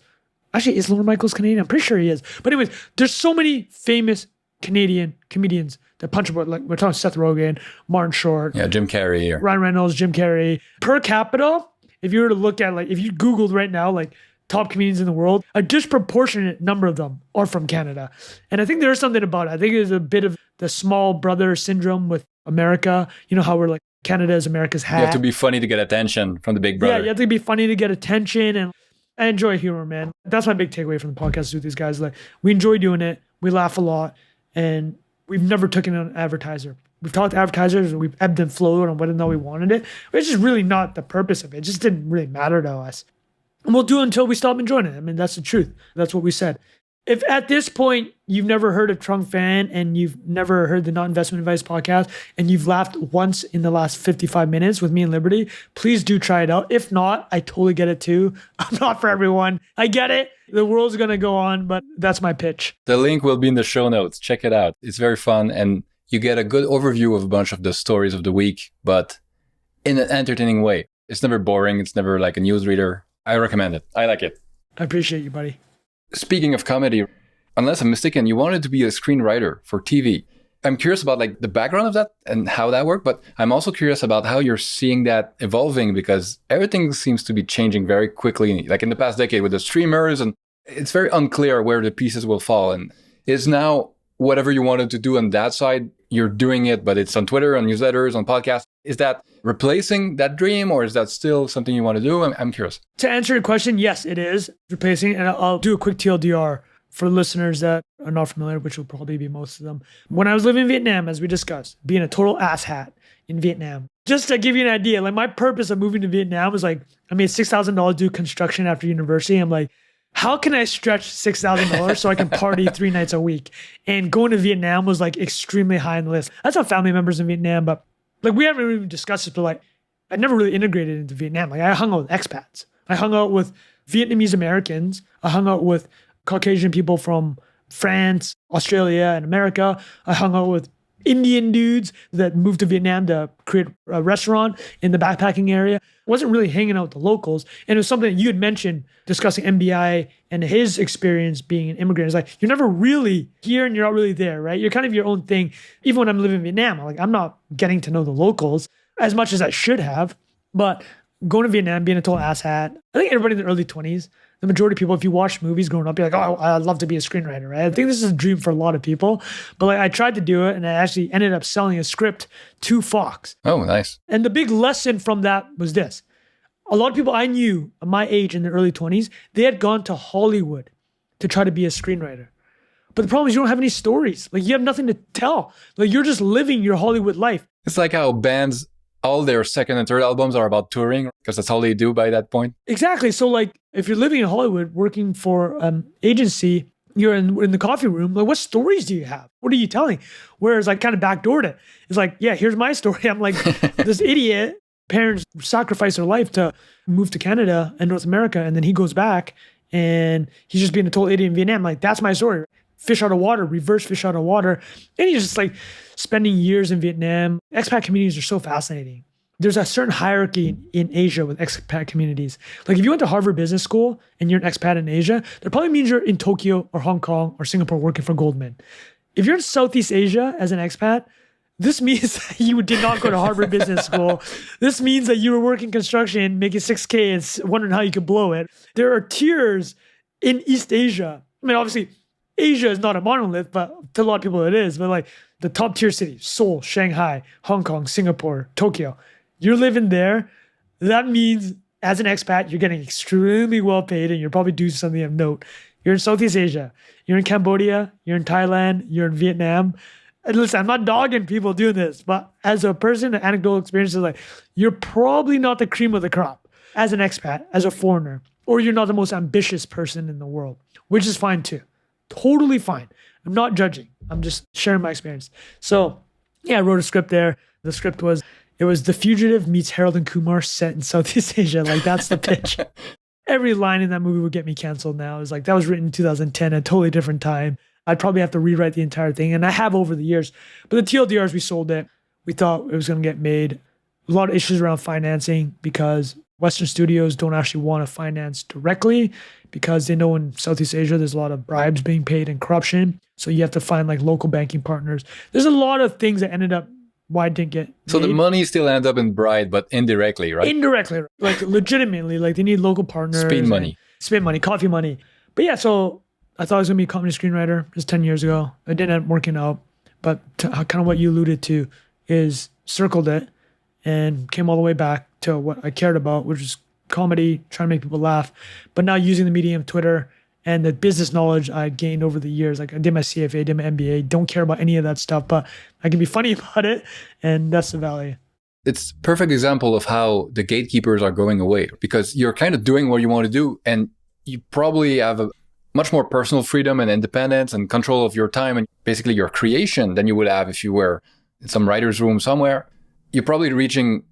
actually, is Lorne Michaels Canadian? I'm pretty sure he is. But anyways, there's so many famous Canadian comedians that punch about, like we're talking Seth Rogen, Martin Short. Yeah, Jim Carrey. Ryan Reynolds, Jim Carrey. Per capita, if you were to look at, like, if you Googled right now, like, top comedians in the world, a disproportionate number of them are from Canada. And I think there's something about it. I think there's a bit of the small brother syndrome with America. You know how we're like, Canada is America's hat. You have to be funny to get attention from the big brother. Yeah, you have to be funny to get attention. And I enjoy humor, man. That's my big takeaway from the podcast with these guys. Like, we enjoy doing it. We laugh a lot. And we've never taken an advertiser. We've talked to advertisers and we've ebbed and flowed on whether or not we wanted it. It's just really not the purpose of it. It just didn't really matter to us. And we'll do it until we stop enjoying it. I mean, that's the truth. That's what we said. If at this point you've never heard of Trung Phan and you've never heard the Not Investment Advice podcast and you've laughed once in the last 55 minutes with me and Liberty, please do try it out. If not, I totally get it too. I'm not for everyone. I get it. The world's going to go on, but that's my pitch. The link will be in the show notes. Check it out. It's very fun and you get a good overview of a bunch of the stories of the week, but in an entertaining way. It's never boring. It's never like a newsreader. I recommend it. I like it. I appreciate you, buddy. Speaking of comedy, unless I'm mistaken, you wanted to be a screenwriter for TV. I'm curious about like the background of that and how that worked, but I'm also curious about how you're seeing that evolving because everything seems to be changing very quickly, like in the past decade with the streamers, and it's very unclear where the pieces will fall. And is now whatever you wanted to do on that side, you're doing it, but it's on Twitter, on newsletters, on podcasts. Is that replacing that dream or is that still something you want to do? I'm curious. To answer your question, yes, it is replacing. And I'll do a quick TLDR. for listeners that are not familiar, which will probably be most of them, when I was living in Vietnam, as we discussed, being a total asshat in Vietnam, just to give you an idea, like my purpose of moving to Vietnam was like, I made $6,000 do construction after university. I'm like, how can I stretch $6,000 so I can party 3 nights a week? And going to Vietnam was like extremely high on the list. That's how family members in Vietnam, but like we haven't even discussed this, but like I never really integrated into Vietnam. Like I hung out with expats. I hung out with Vietnamese Americans. I hung out with Caucasian people from France, Australia, and America. I hung out with Indian dudes that moved to Vietnam to create a restaurant in the backpacking area. Wasn't really hanging out with the locals. And it was something that you had mentioned discussing MBI and his experience being an immigrant. It's like, you're never really here and you're not really there, right? You're kind of your own thing. Even when I'm living in Vietnam, I'm not getting to know the locals as much as I should have. But going to Vietnam, being a total asshat, I think everybody in their early 20s, the majority of people, if you watch movies growing up, you're like, oh, I'd love to be a screenwriter, right? I think this is a dream for a lot of people. But like I tried to do it and I actually ended up selling a script to Fox. Oh, nice. And the big lesson from that was this. A lot of people I knew at my age in their early 20s, they had gone to Hollywood to try to be a screenwriter. But the problem is you don't have any stories. Like you have nothing to tell. Like you're just living your Hollywood life. It's like how bands, all their second and third albums are about touring because that's all they do by that point. Exactly. So like if you're living in Hollywood, working for an agency, you're in the coffee room, like what stories do you have? What are you telling? Whereas I kind of backdoored it. It's like, yeah, here's my story. I'm like this idiot. Parents sacrifice their life to move to Canada and North America. And then he goes back and he's just being a total idiot in Vietnam. Like that's my story. Fish out of water, reverse fish out of water. And he's just like spending years in Vietnam. Expat communities are so fascinating. There's a certain hierarchy in Asia with expat communities. Like if you went to Harvard Business School and you're an expat in Asia, that probably means you're in Tokyo or Hong Kong or Singapore working for Goldman. If you're in Southeast Asia as an expat, this means that you did not go to Harvard Business School. This means that you were working construction, making $6K and wondering how you could blow it. There are tiers in East Asia. I mean, obviously, Asia is not a monolith, but to a lot of people it is. But like the top tier cities, Seoul, Shanghai, Hong Kong, Singapore, Tokyo, you're living there. That means as an expat, you're getting extremely well paid and you're probably doing something of note. You're in Southeast Asia. You're in Cambodia. You're in Thailand. You're in Vietnam. And listen, I'm not dogging people doing this, but as a person, the anecdotal experience is like, you're probably not the cream of the crop as an expat, as a foreigner, or you're not the most ambitious person in the world, which is fine too. Totally fine. I'm not judging. I'm just sharing my experience. So yeah, I wrote a script there. The script was, it was The Fugitive meets Harold and Kumar set in Southeast Asia. Like that's the pitch. Every line in that movie would get me canceled now. It was like, that was written in 2010, a totally different time. I'd probably have to rewrite the entire thing. And I have over the years. But the TLDRs, we sold it. We thought it was going to get made. A lot of issues around financing because Western studios don't actually want to finance directly because they know in Southeast Asia, there's a lot of bribes being paid and corruption. So you have to find like local banking partners. There's a lot of things that ended up why it didn't get made. So the money still ended up in bribe, but indirectly, right? Indirectly, like legitimately, like they need local partners. Spin money, coffee money. But yeah, so I thought I was going to be a comedy screenwriter just 10 years ago. It didn't end up working out. But kind of what you alluded to is circled it and came all the way back to what I cared about, which is comedy, trying to make people laugh. But now using the medium of Twitter and the business knowledge I gained over the years. Like I did my CFA, did my MBA, don't care about any of that stuff, but I can be funny about it. And that's the value. It's a perfect example of how the gatekeepers are going away because you're kind of doing what you want to do. And you probably have a much more personal freedom and independence and control of your time and basically your creation than you would have if you were in some writer's room somewhere. You're probably reaching,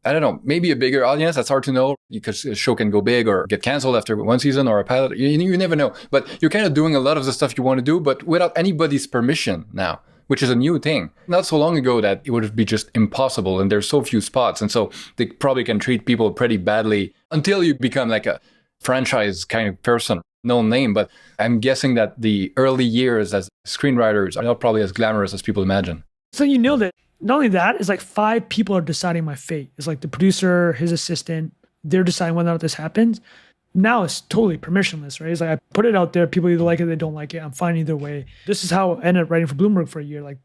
I don't know, maybe a bigger audience. That's hard to know because a show can go big or get canceled after one season or a pilot. You never know. But you're kind of doing a lot of the stuff you want to do, but without anybody's permission now, which is a new thing. Not so long ago that it would be just impossible and there's so few spots. And so they probably can treat people pretty badly until you become like a franchise kind of person. No name, but I'm guessing that the early years as screenwriters are not probably as glamorous as people imagine. So you nailed it. Not only that, it's like 5 people are deciding my fate. It's like the producer, his assistant, they're deciding whether or not this happens. Now it's totally permissionless, right? It's like I put it out there, people either like it or they don't like it. I'm fine either way. This is how I ended up writing for Bloomberg for a year. Like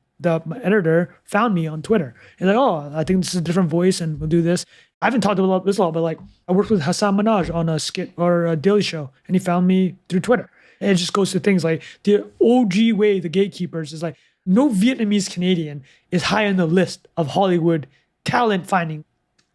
my editor found me on Twitter. He's like, oh, I think this is a different voice and we'll do this. I haven't talked about this a lot, but like I worked with Hassan Minhaj on a skit or a Daily Show and he found me through Twitter. And it just goes to things like the OG way, the gatekeepers is like no Vietnamese Canadian is high on the list of Hollywood talent finding.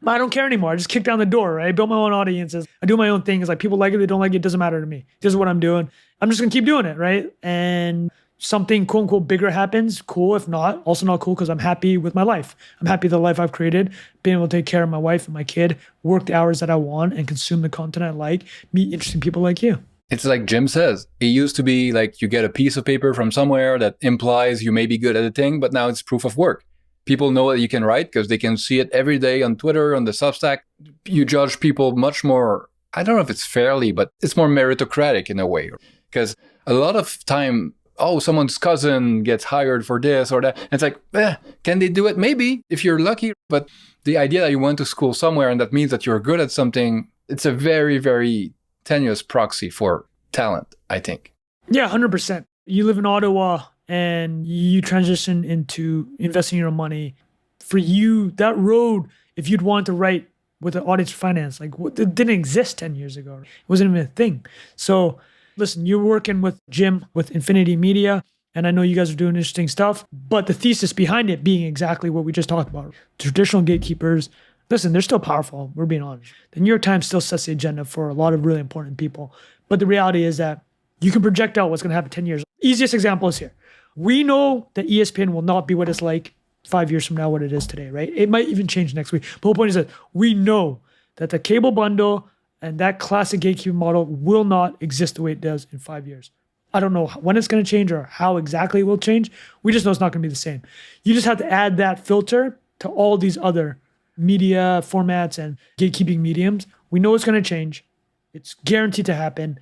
I don't care anymore. I just kick down the door, right? I build my own audiences. I do my own things. Like people like it, they don't like it, doesn't matter to me. This is what I'm doing. I'm just gonna keep doing it, right? And something quote unquote bigger happens, cool. If not, also not cool because I'm happy with my life. I'm happy with the life I've created, being able to take care of my wife and my kid, work the hours that I want and consume the content I like, meet interesting people like you. It's like Jim says, it used to be like you get a piece of paper from somewhere that implies you may be good at a thing, but now it's proof of work. People know that you can write because they can see it every day on Twitter, on the Substack. You judge people much more, I don't know if it's fairly, but it's more meritocratic in a way. Because a lot of time, someone's cousin gets hired for this or that. And it's like, can they do it? Maybe, if you're lucky. But the idea that you went to school somewhere and that means that you're good at something, it's a very, very tenuous proxy for talent, I think. Yeah, 100%. You live in Ottawa and you transition into investing your own money. For you, that road, if you'd want to write with an audience finance, like it didn't exist 10 years ago. It wasn't even a thing. So listen, you're working with Jim with Infinity Media, and I know you guys are doing interesting stuff, but the thesis behind it being exactly what we just talked about. Traditional gatekeepers, listen, they're still powerful. We're being honest. The New York Times still sets the agenda for a lot of really important people. But the reality is that you can project out what's going to happen 10 years. Easiest example is here. We know that ESPN will not be what it's like 5 years from now, what it is today, right? It might even change next week. But the whole point is that we know that the cable bundle and that classic gatekeeping model will not exist the way it does in 5 years. I don't know when it's going to change or how exactly it will change. We just know it's not going to be the same. You just have to add that filter to all these other media formats and gatekeeping mediums. We know it's going to change. It's guaranteed to happen.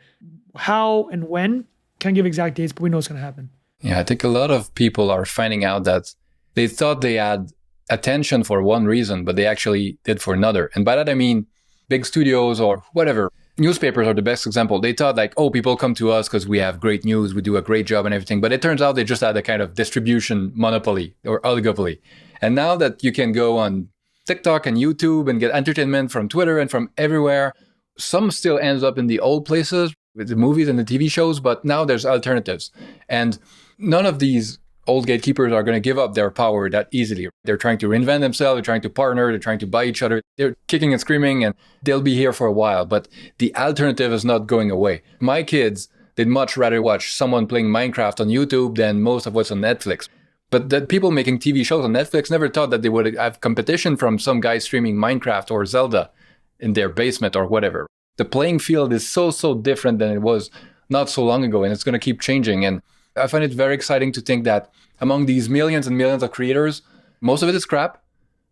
How and when, can't give exact dates, but we know it's going to happen. Yeah, I think a lot of people are finding out that they thought they had attention for one reason, but they actually did for another. And by that, I mean big studios or whatever. Newspapers are the best example. They thought like, people come to us because we have great news, we do a great job and everything. But it turns out they just had a kind of distribution monopoly or oligopoly. And now that you can go on TikTok and YouTube and get entertainment from Twitter and from everywhere, some still ends up in the old places with the movies and the TV shows, but now there's alternatives. And none of these old gatekeepers are going to give up their power that easily. They're trying to reinvent themselves, they're trying to partner, they're trying to buy each other. They're kicking and screaming and they'll be here for a while, but the alternative is not going away. My kids, they'd much rather watch someone playing Minecraft on YouTube than most of what's on Netflix. But the people making TV shows on Netflix never thought that they would have competition from some guy streaming Minecraft or Zelda in their basement or whatever. The playing field is so different than it was not so long ago, and it's going to keep changing. And I find it very exciting to think that among these millions and millions of creators, most of it is crap,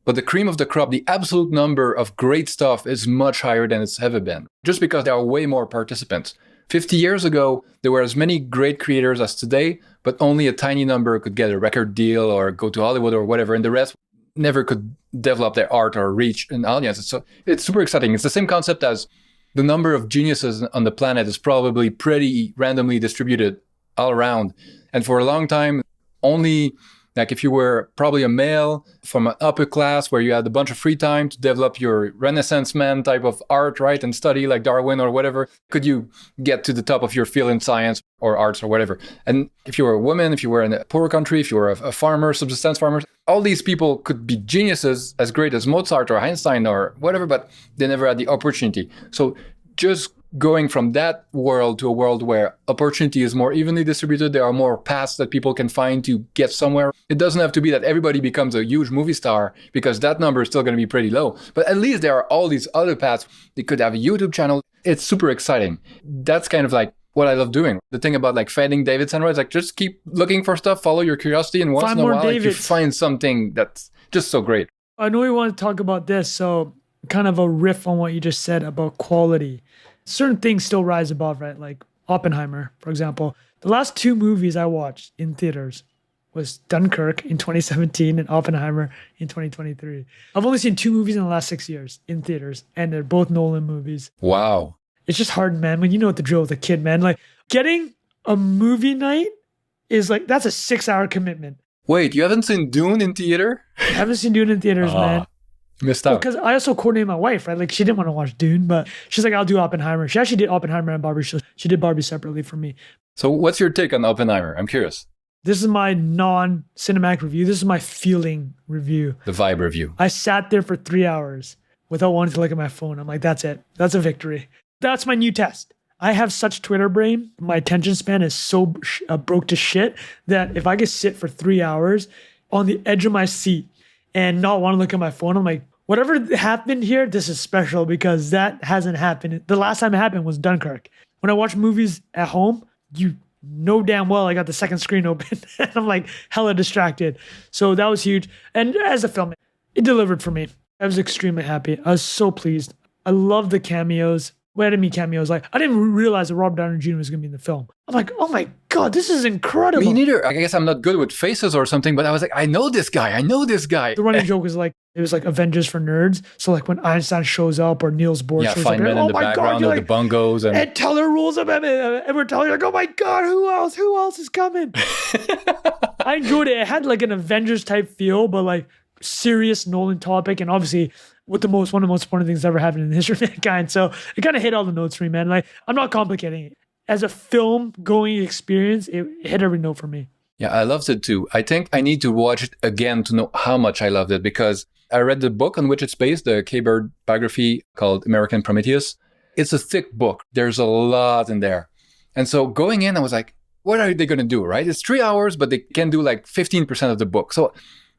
but the cream of the crop, the absolute number of great stuff is much higher than it's ever been, just because there are way more participants. 50 years ago, there were as many great creators as today, but only a tiny number could get a record deal or go to Hollywood or whatever, and the rest never could develop their art or reach an audience. So it's super exciting. It's the same concept as the number of geniuses on the planet is probably pretty randomly distributed all around. And for a long time, only like if you were probably a male from an upper class where you had a bunch of free time to develop your Renaissance man type of art, right, and study like Darwin or whatever, could you get to the top of your field in science or arts or whatever. And if you were a woman, if you were in a poor country, if you were a farmer, subsistence farmer, all these people could be geniuses as great as Mozart or Einstein or whatever, but they never had the opportunity. So just going from that world to a world where opportunity is more evenly distributed, there are more paths that people can find to get somewhere. It doesn't have to be that everybody becomes a huge movie star, because that number is still going to be pretty low. But at least there are all these other paths. They could have a YouTube channel. It's super exciting. That's kind of like what I love doing. The thing about like finding David Senra is like, just keep looking for stuff, follow your curiosity, and once in a while like, you find something that's just so great. I know we want to talk about this, so kind of a riff on what you just said about quality. Certain things still rise above, right? Like Oppenheimer, for example. The last two movies I watched in theaters was Dunkirk in 2017 and Oppenheimer in 2023. I've only seen two movies in the last 6 years in theaters, and they're both Nolan movies. Wow. It's just hard, man. When you know what the drill with a kid, man. Like getting a movie night is like, that's a 6-hour commitment. Wait, you haven't seen Dune in theater? I haven't seen Dune in theaters, man. Missed out. Because I also coordinated my wife, right? Like she didn't want to watch Dune, but she's like, I'll do Oppenheimer. She actually did Oppenheimer and Barbie. She did Barbie separately for me. So what's your take on Oppenheimer? I'm curious. This is my non-cinematic review. This is my feeling review. The vibe review. I sat there for 3 hours without wanting to look at my phone. I'm like, that's it. That's a victory. That's my new test. I have such Twitter brain. My attention span is so broke to shit that if I could sit for 3 hours on the edge of my seat and not want to look at my phone, I'm like, whatever happened here, this is special because that hasn't happened. The last time it happened was Dunkirk. When I watch movies at home, you know damn well I got the second screen open and I'm like hella distracted. So that was huge. And as a film, it delivered for me. I was extremely happy. I was so pleased. I love the cameos. Where did me cameos? Like, I didn't realize that Robert Downey Jr. was going to be in the film. I'm like, oh my God, this is incredible. Me neither. I guess I'm not good with faces or something, but I was like, I know this guy. I know this guy. The running joke was like, it was like Avengers for nerds. So like when Einstein shows up or Niels Bohr shows up. Feynman in the background of the bongos. And Teller rules him. And we're telling like, oh my God, who else? Who else is coming? I enjoyed it. It had like an Avengers type feel, but like serious Nolan topic. And obviously with one of the most important things that ever happened in the history of mankind. So it kind of hit all the notes for me, man. Like, I'm not complicating it. As a film going experience, it hit every note for me. Yeah, I loved it too. I think I need to watch it again to know how much I loved it because I read the book on which it's based, the K-Bird biography called American Prometheus. It's a thick book. There's a lot in there. And so going in, I was like, what are they going to do, right? It's 3 hours, but they can do like 15% of the book. So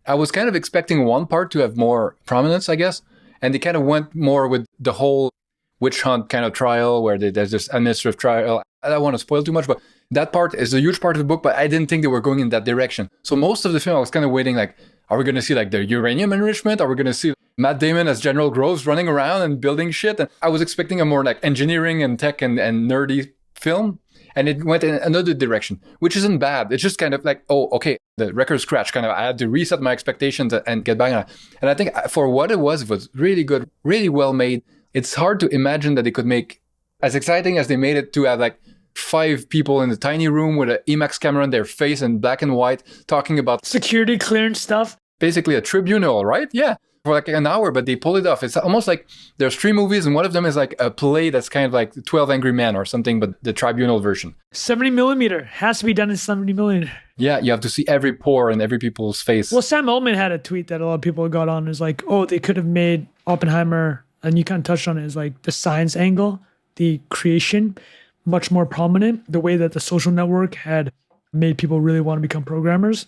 I was kind of expecting one part to have more prominence, I guess. And they kind of went more with the whole witch hunt kind of trial where there's this administrative trial. I don't want to spoil too much, but that part is a huge part of the book, but I didn't think they were going in that direction. So most of the film, I was kind of waiting like, are we going to see like the uranium enrichment? Are we going to see Matt Damon as General Groves running around and building shit? And I was expecting a more like engineering and tech and nerdy film. And it went in another direction, which isn't bad. It's just kind of like, oh, okay, the record scratch. Kind of, I had to reset my expectations and get back on it. And I think for what it was really good, really well made. It's hard to imagine that they could make as exciting as they made it to have like 5 people in a tiny room with an IMAX camera in their face and black and white talking about security clearance stuff. Basically a tribunal, right? Yeah. For like an hour, but they pull it off. It's almost like there's 3 movies and one of them is like a play that's kind of like 12 Angry Men or something, but the tribunal version. 70 millimeter. Has to be done in 70 millimeter. Yeah, you have to see every pore and every people's face. Well, Sam Altman had a tweet that a lot of people got on. Is like, oh, they could have made Oppenheimer, and you kind of touched on it, is like the science angle, the creation, much more prominent. The way that the social network had made people really want to become programmers.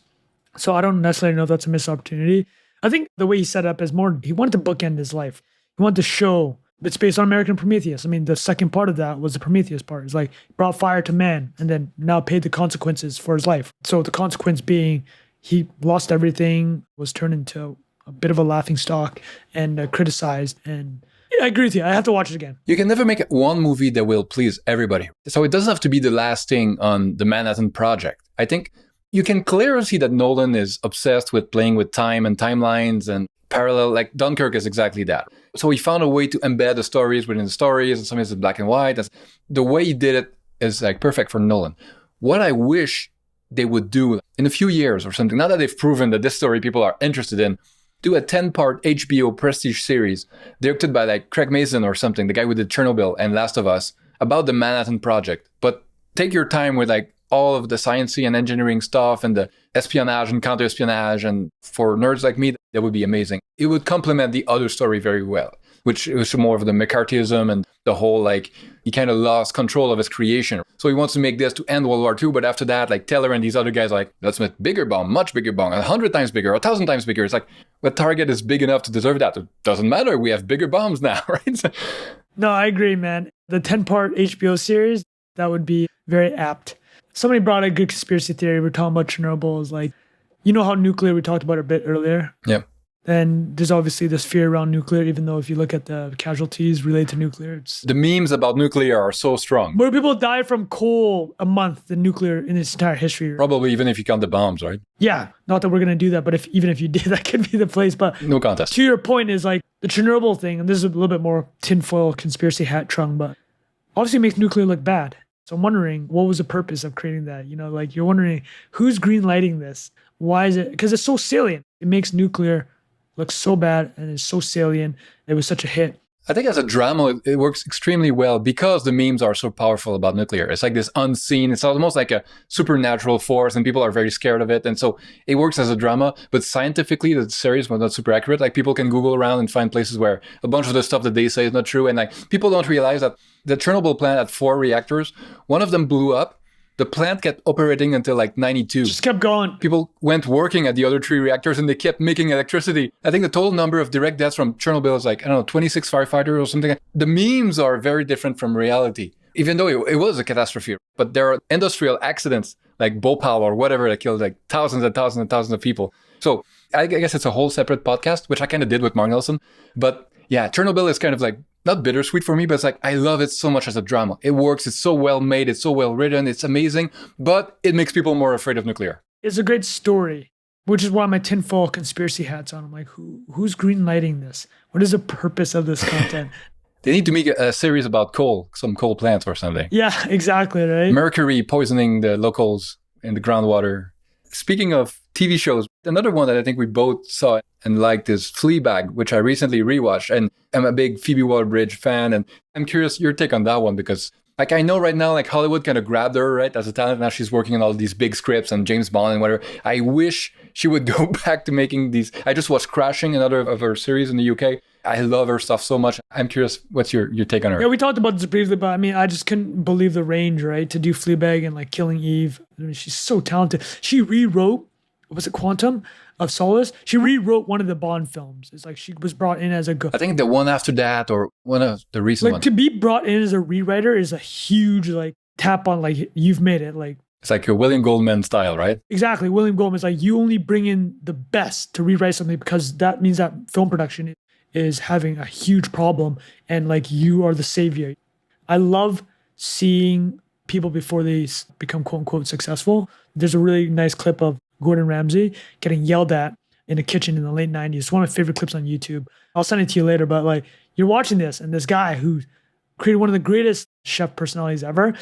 So I don't necessarily know if that's a missed opportunity. I think the way he set up is more, he wanted to bookend his life. He wanted to show it's based on American Prometheus. I mean, the second part of that was the Prometheus part. It's like, brought fire to man and then now paid the consequences for his life. So the consequence being he lost everything, was turned into a bit of a laughingstock and criticized. And I agree with you. I have to watch it again. You can never make one movie that will please everybody. So it doesn't have to be the last thing on the Manhattan Project. I think you can clearly see that Nolan is obsessed with playing with time and timelines and parallel, like Dunkirk is exactly that. So he found a way to embed the stories within the stories, and sometimes it's black and white. The way he did it is like perfect for Nolan. What I wish they would do in a few years or something, now that they've proven that this story people are interested in, do a 10-part HBO prestige series directed by like Craig Mazin or something, the guy who did Chernobyl and Last of Us, about the Manhattan Project. But take your time with like all of the sciencey and engineering stuff and the espionage and counter-espionage. And for nerds like me, that would be amazing. It would complement the other story very well, which was more of the McCarthyism and the whole, like, he kind of lost control of his creation. So he wants to make this to end World War II. But after that, like Teller and these other guys are like, let's make bigger bomb, much bigger bomb, 100 times bigger, 1,000 times bigger. It's like, the target is big enough to deserve that. It doesn't matter. We have bigger bombs now, right? No, I agree, man. The 10-part HBO series, that would be very apt. Somebody brought a good conspiracy theory. We're talking about Chernobyl. Is like, you know how nuclear, we talked about it a bit earlier. Yeah. And there's obviously this fear around nuclear, even though if you look at the casualties related to nuclear, it's... The memes about nuclear are so strong. More people die from coal a month than nuclear in its entire history. Probably even if you count the bombs, right? Yeah. Not that we're going to do that, but even if you did, that could be the place. But no contest. To your point is like the Chernobyl thing, and this is a little bit more tinfoil conspiracy hat trung, but obviously it makes nuclear look bad. So I'm wondering, what was the purpose of creating that? You know, like you're wondering, who's green lighting this? Why is it? Because it's so salient. It makes nuclear look so bad and it's so salient. It was such a hit. I think as a drama, it works extremely well because the memes are so powerful about nuclear. It's like this unseen, it's almost like a supernatural force and people are very scared of it. And so it works as a drama, but scientifically the series was not super accurate. Like people can Google around and find places where a bunch of the stuff that they say is not true. And like people don't realize that the Chernobyl plant had 4 reactors. One of them blew up. The plant kept operating until like 92. Just kept going. People went working at the other 3 reactors and they kept making electricity. I think the total number of direct deaths from Chernobyl is like, I don't know, 26 firefighters or something. The memes are very different from reality, even though it was a catastrophe. But there are industrial accidents like Bhopal or whatever that killed like thousands and thousands and thousands of people. So I guess it's a whole separate podcast, which I kind of did with Mark Nelson. But yeah, Chernobyl is kind of like, not bittersweet for me, but it's like, I love it so much as a drama. It works. It's so well made. It's so well written. It's amazing, but it makes people more afraid of nuclear. It's a great story, which is why my tinfoil conspiracy hat's on. I'm like, who's greenlighting this? What is the purpose of this content? They need to make a series about coal, some coal plants or something. Yeah, exactly, right? Mercury poisoning the locals in the groundwater. Speaking of TV shows, another one that I think we both saw and liked is Fleabag, which I recently rewatched. And I'm a big Phoebe Waller-Bridge fan. And I'm curious your take on that one because like I know right now, like Hollywood kind of grabbed her, right, as a talent. Now she's working on all these big scripts and James Bond and whatever. I wish she would go back to making these. I just watched Crashing, another of her series in the UK. I love her stuff so much. I'm curious, what's your take on her? Yeah, we talked about this briefly, but I mean, I just couldn't believe the range, right? To do Fleabag and like Killing Eve. I mean, she's so talented. She rewrote, was it Quantum of Solace? She rewrote one of the Bond films. It's like she was brought in as a... I think the one after that or one of the recent ones. To be brought in as a rewriter is a huge like tap on like, you've made it. Like it's like a William Goldman style, right? Exactly. William Goldman is like, you only bring in the best to rewrite something because that means that film production is having a huge problem and like you are the savior. I love seeing people before they become quote unquote successful. There's a really nice clip of Gordon Ramsay getting yelled at in a kitchen in the late 90s. It's one of my favorite clips on YouTube. I'll send it to you later, but like you're watching this and this guy who created one of the greatest chef personalities ever,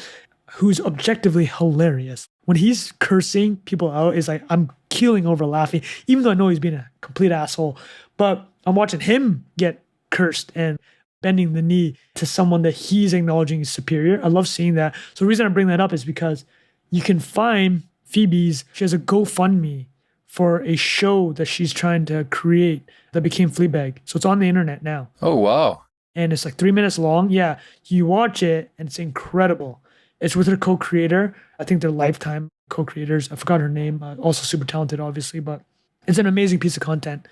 who's objectively hilarious. When he's cursing people out, is like, I'm keeling over laughing, even though I know he's being a complete asshole. But I'm watching him get cursed and bending the knee to someone that he's acknowledging is superior. I love seeing that. So the reason I bring that up is because you can find Phoebe's, she has a GoFundMe for a show that she's trying to create that became Fleabag. So it's on the internet now. Oh, wow. And it's like 3 minutes long. Yeah, you watch it and it's incredible. It's with her co-creator. I think they're lifetime co-creators. I forgot her name. Also super talented, obviously, but it's an amazing piece of content.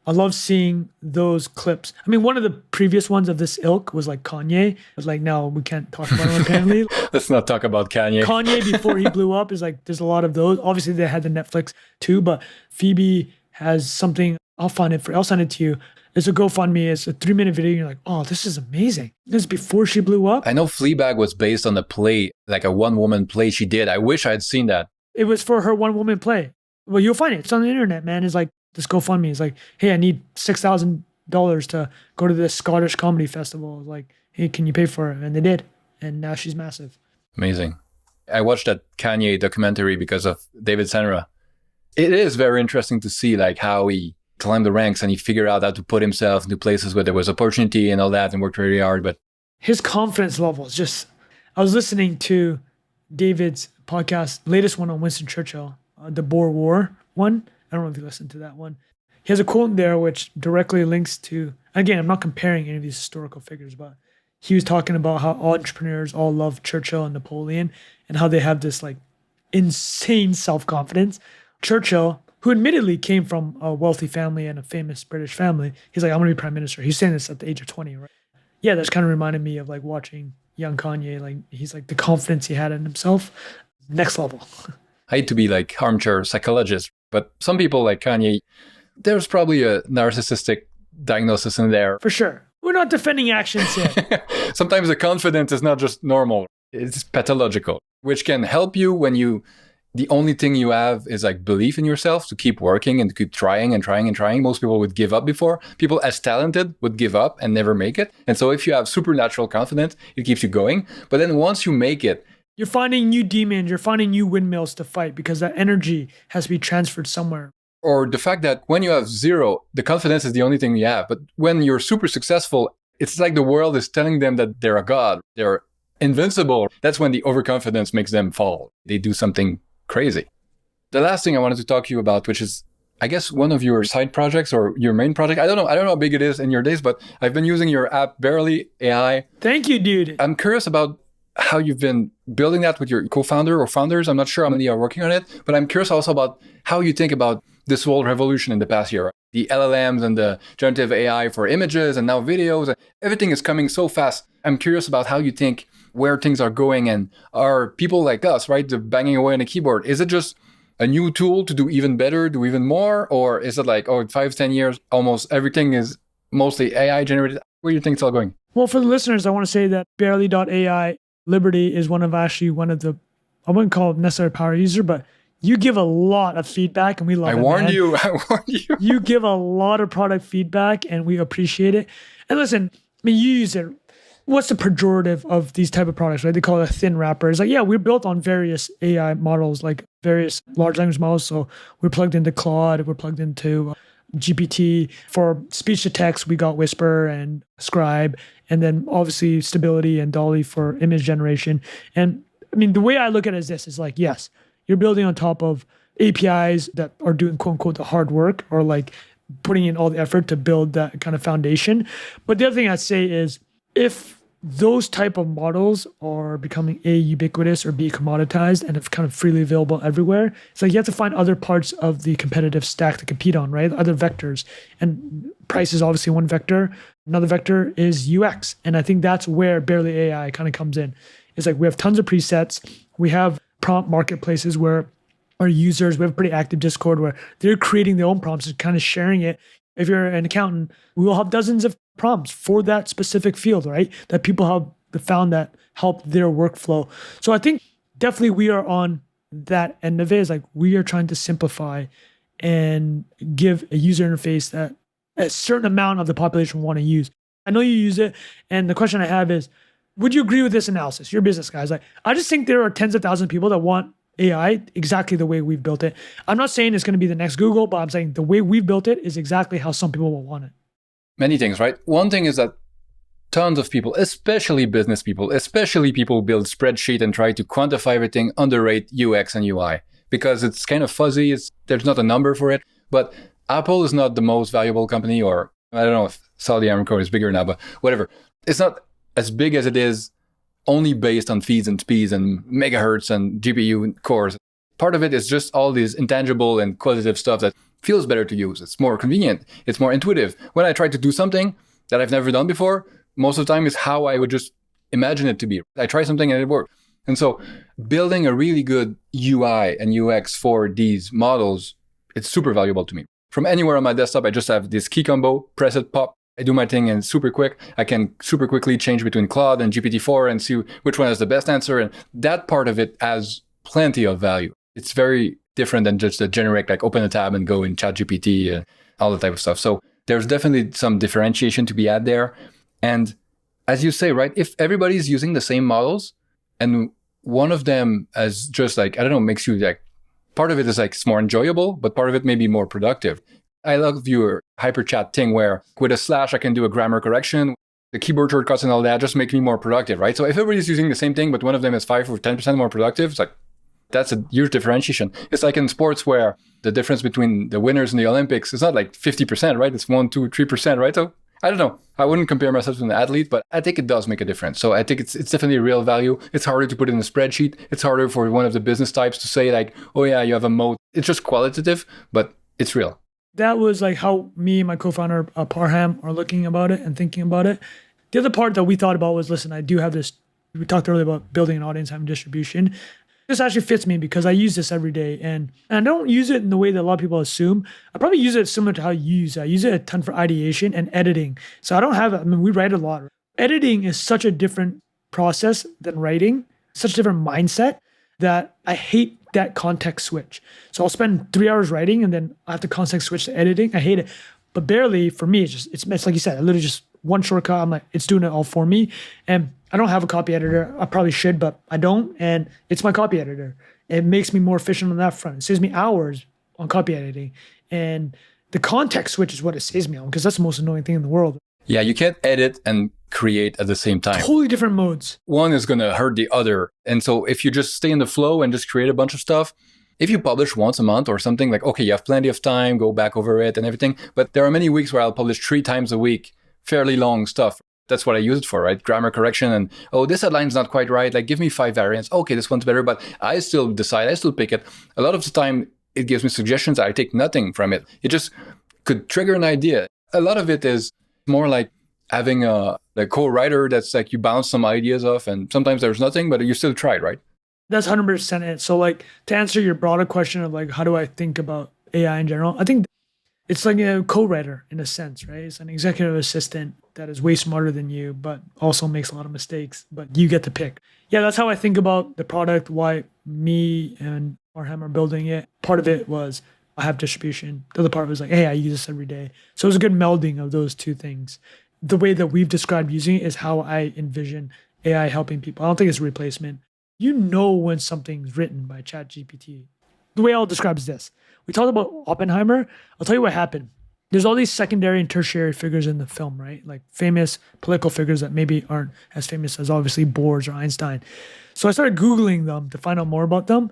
I love seeing those clips. I mean, one of the previous ones of this ilk was like Kanye. It was like, no, we can't talk about him apparently. Let's not talk about Kanye. Kanye before he blew up is like, there's a lot of those. Obviously, they had the Netflix too, but Phoebe has something. I'll send it to you. It's a GoFundMe. It's a 3-minute video. And you're like, oh, this is amazing. This is before she blew up. I know Fleabag was based on a play, like a one-woman play she did. I wish I had seen that. It was for her one-woman play. Well, you'll find it. It's on the internet, man. It's like, this GoFundMe is like, hey, I need $6,000 to go to this Scottish comedy festival. Like, hey, can you pay for it? And they did. And now she's massive. Amazing. I watched that Kanye documentary because of David Senra. It is very interesting to see like how he climbed the ranks and he figured out how to put himself into places where there was opportunity and all that and worked really hard. But his confidence level is just, I was listening to David's podcast, latest one on Winston Churchill, the Boer War one. I don't know if you listened to that one. He has a quote in there which directly links to, again, I'm not comparing any of these historical figures, but he was talking about how entrepreneurs all love Churchill and Napoleon and how they have this like insane self-confidence. Churchill, who admittedly came from a wealthy family and a famous British family, he's like, I'm going to be prime minister. He's saying this at the age of 20, right? Yeah, that's kind of reminded me of like watching young Kanye. Like he's like the confidence he had in himself, next level. I hate to be like armchair psychologist, but some people like Kanye, there's probably a narcissistic diagnosis in there. For sure. We're not defending actions here. Sometimes the confidence is not just normal. It's pathological, which can help you when the only thing you have is like belief in yourself to keep working and to keep trying and trying and trying. Most people would give up before. People as talented would give up and never make it. And so if you have supernatural confidence, it keeps you going. But then once you make it, you're finding new demons, you're finding new windmills to fight because that energy has to be transferred somewhere. Or the fact that when you have zero, the confidence is the only thing you have. But when you're super successful, It's like the world is telling them that they're a god, they're invincible. That's when the overconfidence makes them fall. They do something crazy. The last thing I wanted to talk to you about, which is, I guess, one of your side projects or your main project. I don't know how big it is in your days, but I've been using your app, Barely AI. Thank you, dude. I'm curious about how you've been building that with your co-founder or founders. I'm not sure how many are working on it, but I'm curious also about how you think about this whole revolution in the past year. The LLMs and the generative AI for images and now videos. Everything is coming so fast. I'm curious about how you think where things are going, and are people like us, right, the banging away on a keyboard. Is it just a new tool to do even better, do even more? Or is it like, in 5-10 years, almost everything is mostly AI generated? Where do you think it's all going? Well, for the listeners, I want to say that Barely.ai Liberty is one of the, I wouldn't call it necessarily power user, but you give a lot of feedback and we love it. I warned you. You give a lot of product feedback and we appreciate it. And listen, I mean, you use it. What's the pejorative of these type of products, right? They call it a thin wrapper. It's like, yeah, we're built on various AI models, like various large language models. So we're plugged into Claude, we're plugged into GPT. For speech to text, we got Whisper and Scribe, and then obviously Stability and Dolly for image generation. And I mean, the way I look at it is this, is like, yes, you're building on top of APIs that are doing quote unquote the hard work, or like putting in all the effort to build that kind of foundation. But the other thing I'd say is, if those type of models are becoming ubiquitous or be commoditized and it's kind of freely available everywhere, it's like you have to find other parts of the competitive stack to compete on, right? Other vectors. And price is obviously one vector. Another vector is UX. And I think that's where Barely AI kind of comes in. It's like we have tons of presets. We have prompt marketplaces where our users, we have a pretty active Discord where they're creating their own prompts and kind of sharing it. If you're an accountant, we will have dozens of prompts for that specific field, right? That people have found that help their workflow. So I think definitely we are on that end of it. Is like we are trying to simplify and give a user interface that a certain amount of the population want to use. I know you use it. And the question I have is, would you agree with this analysis? You're a business guy. Like, I just think there are tens of thousands of people that want AI exactly the way we've built it. I'm not saying it's going to be the next Google, but I'm saying the way we've built it is exactly how some people will want it. Many things, right? One thing is that tons of people, especially business people, especially people who build spreadsheet and try to quantify everything, underrate UX and UI because it's kind of fuzzy. There's not a number for it. But Apple is not the most valuable company, or I don't know if Saudi Aramco is bigger now, but whatever. It's not as big as it is only based on feeds and speeds and megahertz and GPU cores. Part of it is just all these intangible and qualitative stuff that feels better to use. It's more convenient. It's more intuitive. When I try to do something that I've never done before, most of the time is how I would just imagine it to be. I try something and it worked. And so building a really good UI and UX for these models, it's super valuable to me. From anywhere on my desktop, I just have this key combo, press it, pop. I do my thing and super quick. I can super quickly change between Claude and GPT-4 and see which one has the best answer. And that part of it has plenty of value. It's very different than just a generic, like open a tab and go in ChatGPT and all that type of stuff. So there's definitely some differentiation to be had there. And as you say, right, if everybody's using the same models and one of them as just like, I don't know, makes you like, part of it is like, it's more enjoyable, but part of it may be more productive. I love your hyperchat thing where with a slash, I can do a grammar correction. The keyboard shortcuts and all that just make me more productive, right? So if everybody's using the same thing, but one of them is 5 or 10% more productive, it's like, that's a huge differentiation. It's like in sports where the difference between the winners in the Olympics is not like 50%, right? It's 1, 2, 3%, right? So I don't know. I wouldn't compare myself to an athlete, but I think it does make a difference. So I think it's definitely a real value. It's harder to put in a spreadsheet. It's harder for one of the business types to say like, oh yeah, you have a moat. It's just qualitative, but it's real. That was like how me and my co-founder Parham are looking about it and thinking about it. The other part that we thought about was, listen, I do have this, we talked earlier about building an audience, having distribution. This actually fits me because I use this every day, and I don't use it in the way that a lot of people assume. I probably use it similar to how you use it. I use it a ton for ideation and editing. So I don't have, we write a lot. Editing is such a different process than writing, such a different mindset that I hate that context switch. So I'll spend 3 hours writing and then I have to context switch to editing. I hate it. But Barely, for me, it's like you said, I literally just one shortcut. I'm like, it's doing it all for me. And I don't have a copy editor. I probably should, but I don't. And it's my copy editor. It makes me more efficient on that front. It saves me hours on copy editing. And the context switch is what it saves me on, because that's the most annoying thing in the world. Yeah, you can't edit and create at the same time. Totally different modes. One is going to hurt the other. And so if you just stay in the flow and just create a bunch of stuff, if you publish once a month or something, like, okay, you have plenty of time, go back over it and everything. But there are many weeks where I'll publish 3 times a week, fairly long stuff. That's what I use it for, right? Grammar correction and, oh, this headline's not quite right. Like, give me 5 variants. Okay, this one's better, but I still decide, I still pick it. A lot of the time, it gives me suggestions. I take nothing from it. It just could trigger an idea. A lot of it is more like having a co-writer that's like you bounce some ideas off, and sometimes there's nothing, but you still tried, right? That's 100% it. So like to answer your broader question of like, how do I think about AI in general? I think it's like a co-writer in a sense, right? It's an executive assistant that is way smarter than you, but also makes a lot of mistakes, but you get to pick. Yeah, that's how I think about the product, why me and Marham are building it. Part of it was I have distribution. The other part was like, hey, I use this every day. So it was a good melding of those two things. The way that we've described using it is how I envision AI helping people. I don't think it's a replacement. You know when something's written by ChatGPT. The way I'll describe is this. We talked about Oppenheimer. I'll tell you what happened. There's all these secondary and tertiary figures in the film, right? Like famous political figures that maybe aren't as famous as obviously Bohr or Einstein. So I started Googling them to find out more about them.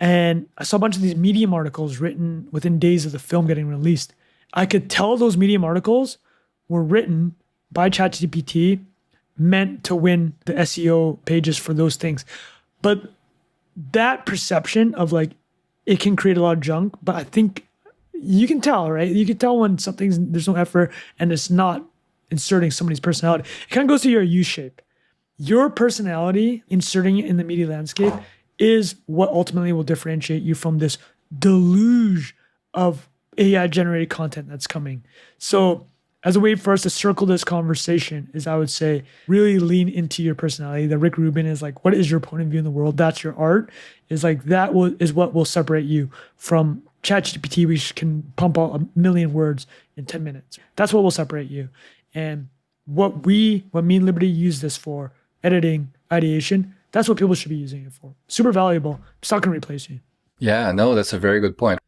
And I saw a bunch of these Medium articles written within days of the film getting released. I could tell those Medium articles were written by ChatGPT, meant to win the SEO pages for those things. But that perception of like, it can create a lot of junk, but I think you can tell, right? You can tell when there's no effort and it's not inserting somebody's personality. It kind of goes to your U shape. Your personality, inserting it in the media landscape, is what ultimately will differentiate you from this deluge of AI generated content that's coming. So as a way for us to circle this conversation is, I would say, really lean into your personality. The Rick Rubin is like, what is your point of view in the world? That's your art. Is like that is what will separate you from ChatGPT, which can pump out 1 million words in 10 minutes. That's what will separate you. And what me and Liberty use this for, editing, ideation, that's what people should be using it for. Super valuable. It's not going to replace you. Yeah, no, that's a very good point.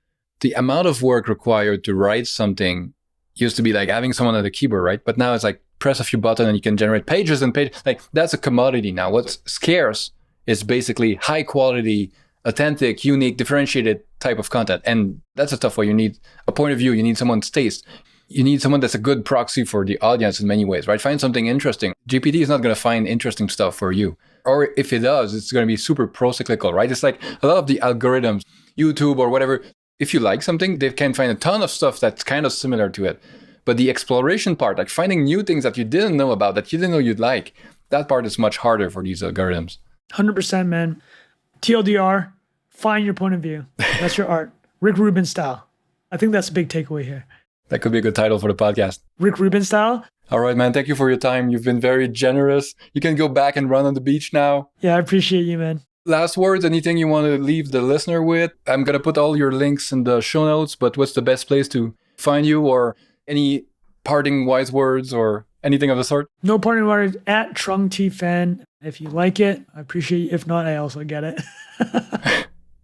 The amount of work required to write something used to be like having someone at a keyboard, right? But now it's like press a few buttons and you can generate pages and pages. Like that's a commodity now. What's scarce is basically high quality, authentic, unique, differentiated type of content. And that's a tough way. You need a point of view. You need someone's taste. You need someone that's a good proxy for the audience in many ways, right? Find something interesting. GPT is not going to find interesting stuff for you. Or if it does, it's going to be super pro-cyclical, right? It's like a lot of the algorithms, YouTube or whatever. If you like something, they can find a ton of stuff that's kind of similar to it. But the exploration part, like finding new things that you didn't know about, that you didn't know you'd like, that part is much harder for these algorithms. 100%, man. TLDR, find your point of view. That's your art. Rick Rubin style. I think that's a big takeaway here. That could be a good title for the podcast. Rick Rubin style. All right, man. Thank you for your time. You've been very generous. You can go back and run on the beach now. Yeah, I appreciate you, man. Last words, anything you want to leave the listener with? I'm going to put all your links in the show notes, but what's the best place to find you, or any parting wise words or anything of the sort? No parting words. At Trung T Fan. If you like it, I appreciate it. If not, I also get it.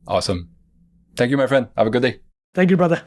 Awesome. Thank you, my friend. Have a good day. Thank you, brother.